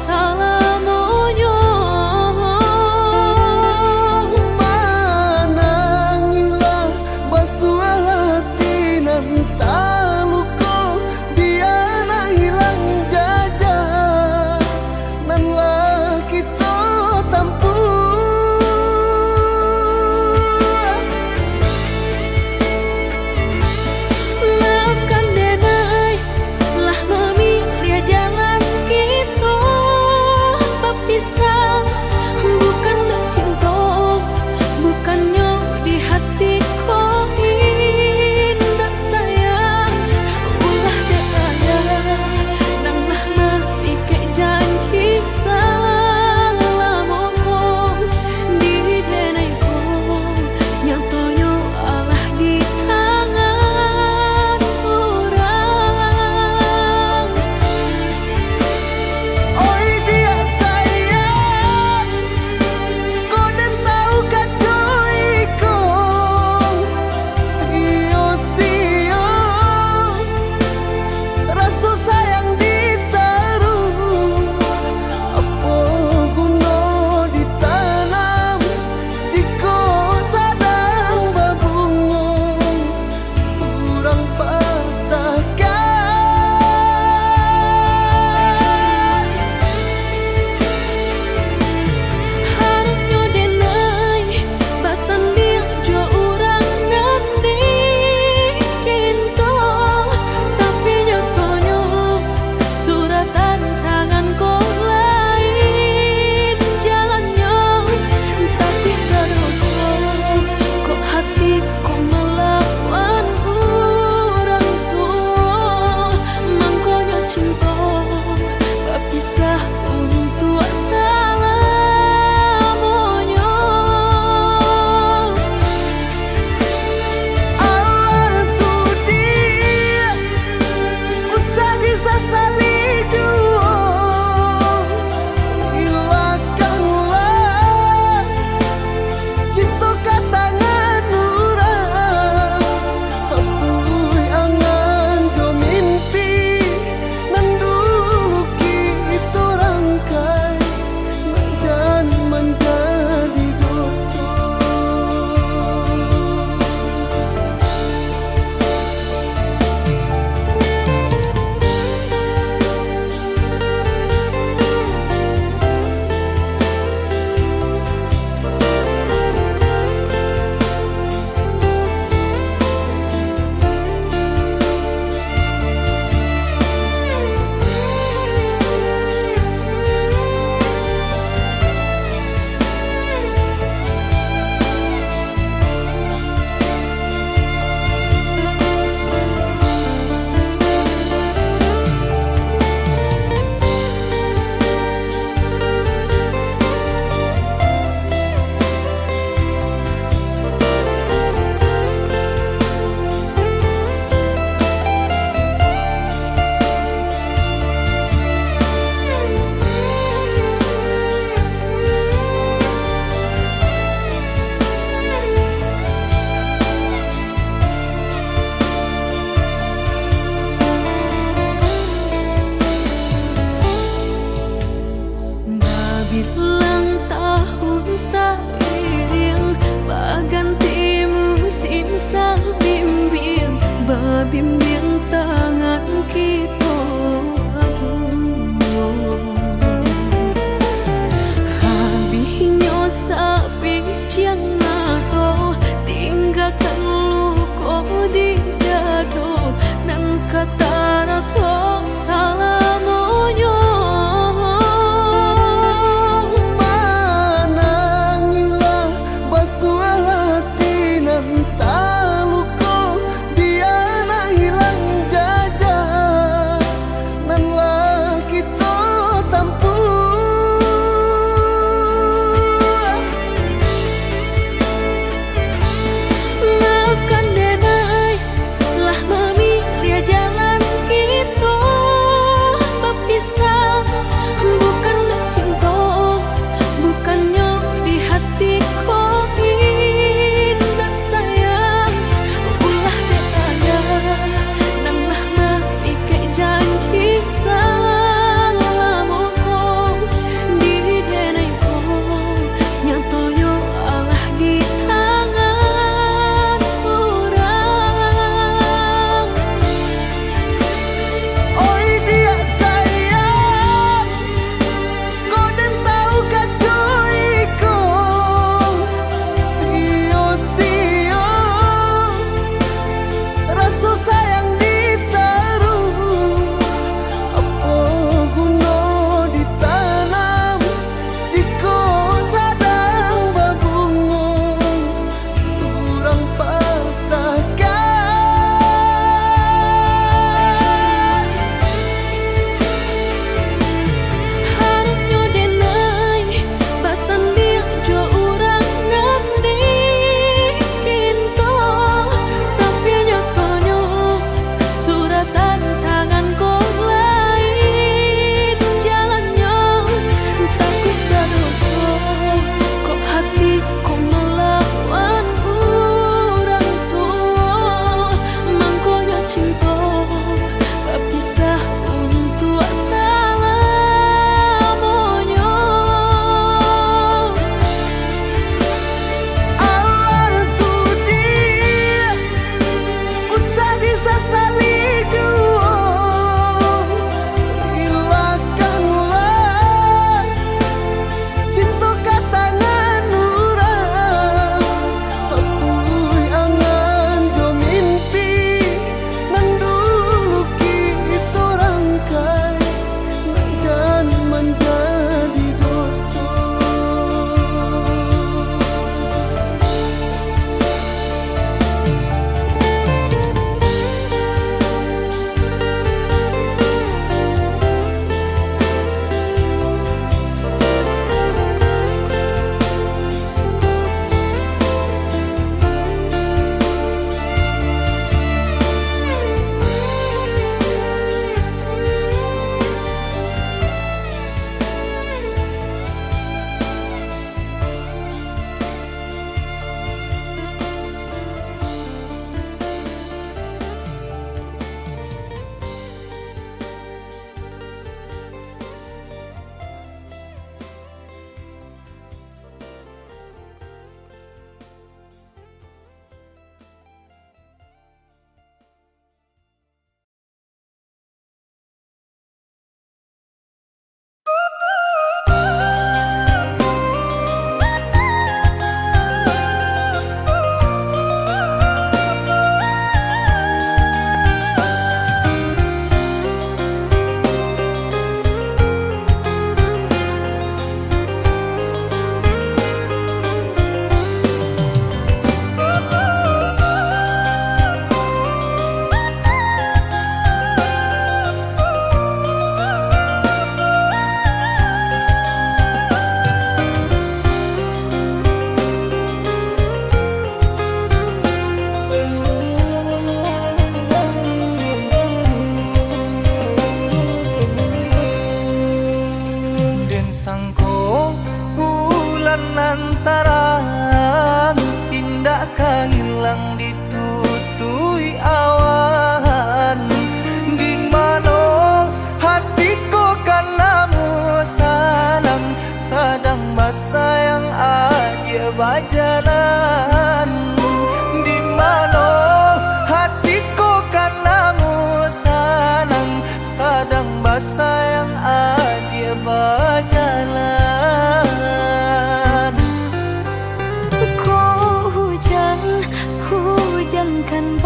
salamonyo manangilah basuh hati nan taluko dia na hilang jajah nan lah kita tampu maafkan denai lah memilih jalan kita berpisah bukan mencinta bukannya di hati kau indah sayang ulah daya nang lah mepike janji salamoku di denaiku nyatonya Allah di tangan orang oi dia sayang kau dan tahu kacoiku sio-sio rasa sayang ditaruh apa guna ditanam jika sadang berbunga kurang patahkan harapnya denai basan dia jo orang nanti cinta tapi nyatanya suratan tangan kau lain jalannya tapi rasa kok hati kau melawan orang tua mangkonya cinta berpisah untuk salamonyo Allah tuh dia usah disasali jua hilangkanlah cinta katangan orang hapui angan jo mimpi nan dulu kita rangkai nan menjadi dosa Bilang tahun seiring berganti musim sabimbing berbimbing tangan kita habisnya sapi yang nato tinggalkan luka di dado nan kata rasa salamonyo manangilah basuh hati nan taluko dia na hilang jajah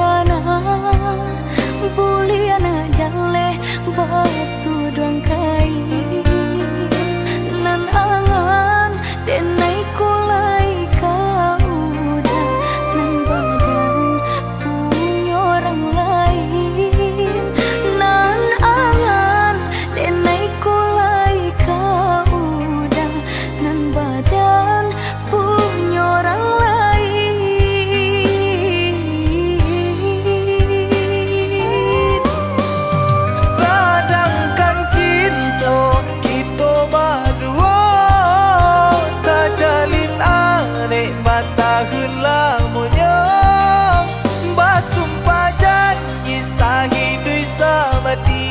bana buliana jale batu doang kai nan angan denai kulai kau udah nan badan punya orang lain nan angan denai kulai kau udah nan badan punya orang lain. Sedangkan cinta kita berdua tak jalin arek batahun lamanya basumpah janji sahidui samati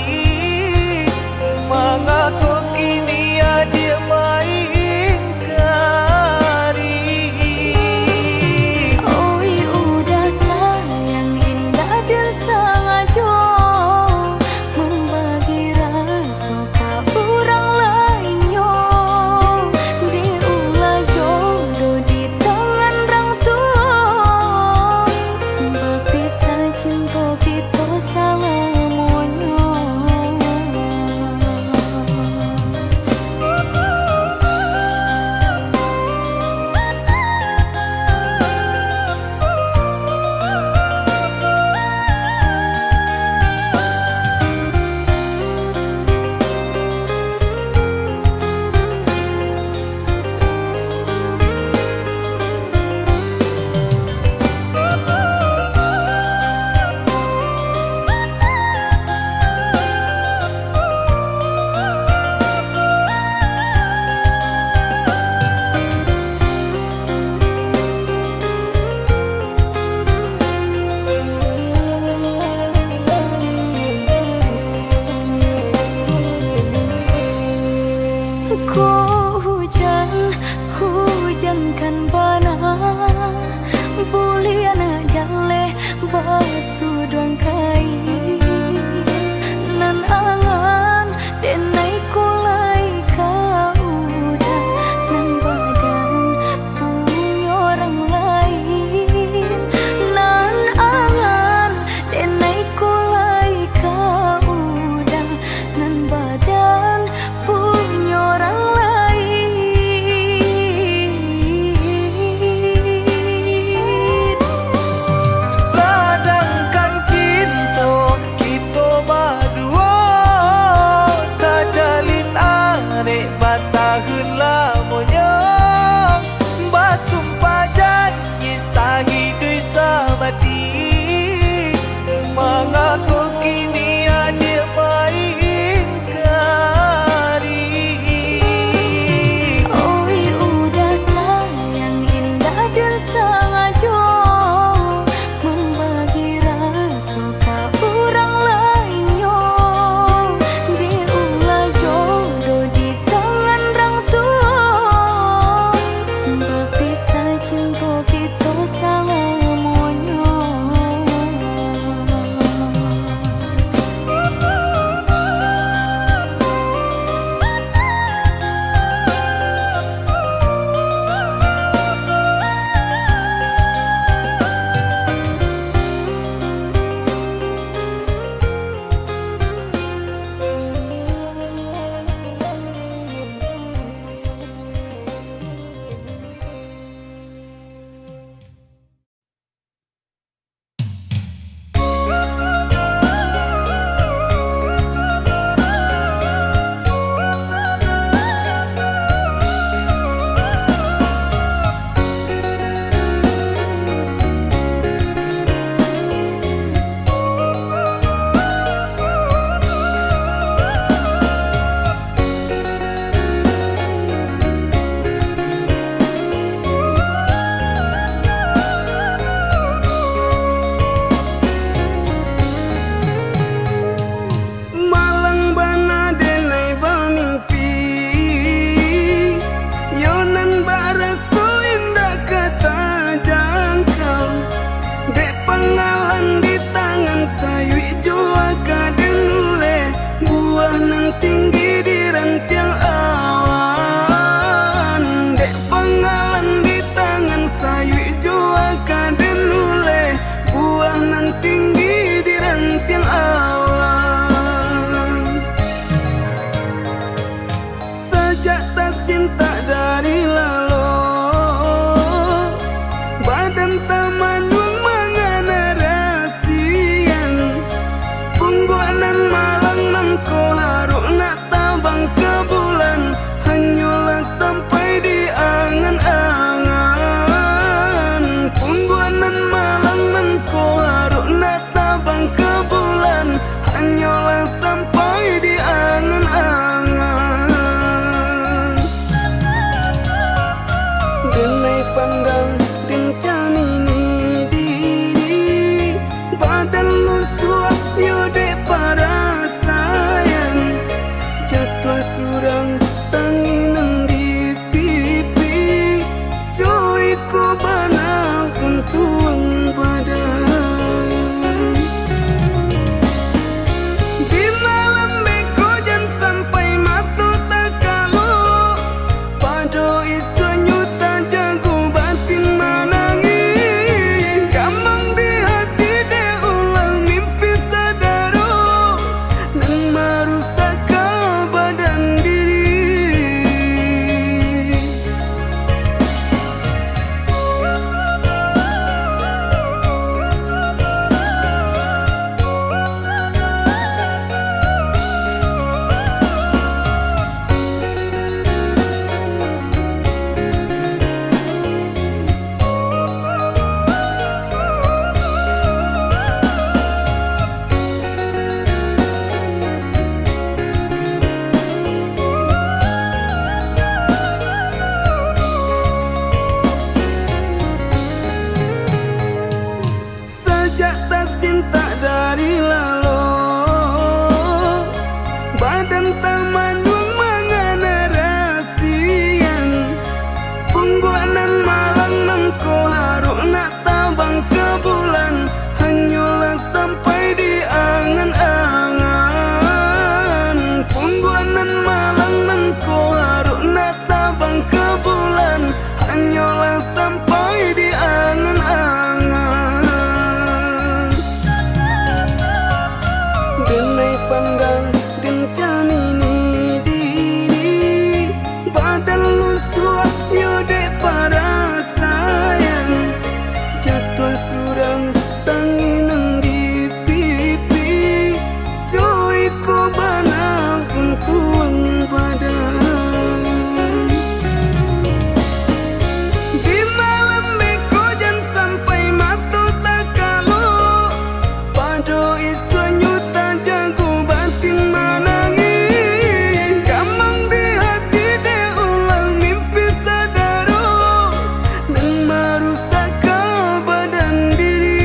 mengaku kini dia main kari. Oi udah sayang indah dan sengaja membagi rasa ke orang lainnya diulah jodoh di tangan orang tua berpisah cinta kita selamanya. Kau hujankan bana buliana jale batu doang kai nan angan denai kulai kau udah nan badan punya orang lain nan angan denai kulai kau udah nan badan punya orang lain. Sedangkan cinta tabang ke bulan, hanyalah sampai di angan-angan. Denai pandang dan camini diri, badan lu suap yode para sayang, jatuh surang tanginan di pipi, joy ku bana untuang badan. Di malam beko jan sampai matu tak kalu, pado isu nyuta jago batin manangi, gamang di hati de ulang mimpi sadaru, nang marusak badan diri. Sejak tak cinta dari lalu, badan tak mandung mangana rasian, pungguanan malang nangko haruk nak tabang ke bulan, hanyalah sampai di angan-angan. Pungguanan malang nangko haruk nak tabang ke bulan, hanyalah sampai di angan-angan. Denai pandang dan camini diri, badan lu suap yode para sayang, jatuh surang tanginan di pipi, joy ku bana untuang badan. Di malam beko jan sampai matu tak kalu, pado isu nyuta jago batin manangi, gamang di hati de ulang mimpi sadaru, nang marusak badan diri.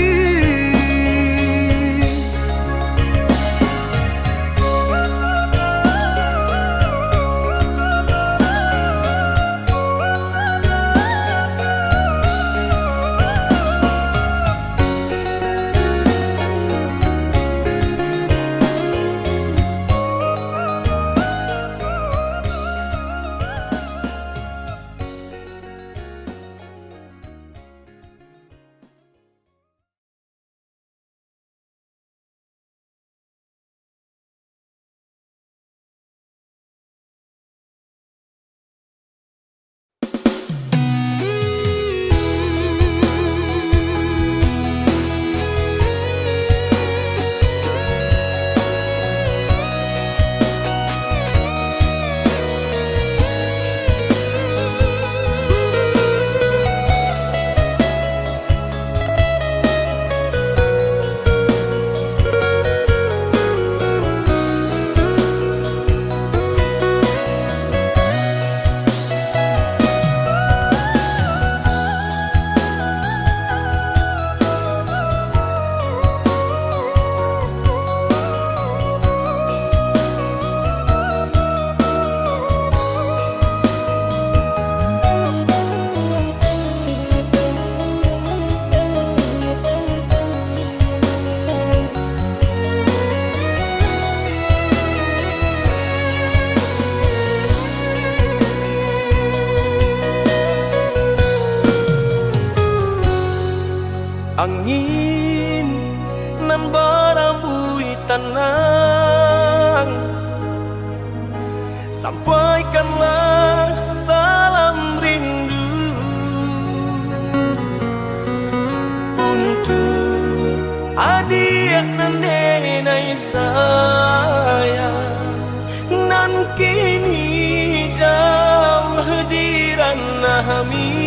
Angin nan berambui tenang, sampaikanlah salam rindu untuk adik nan denai sayang, nan kini jauh di ranah kami.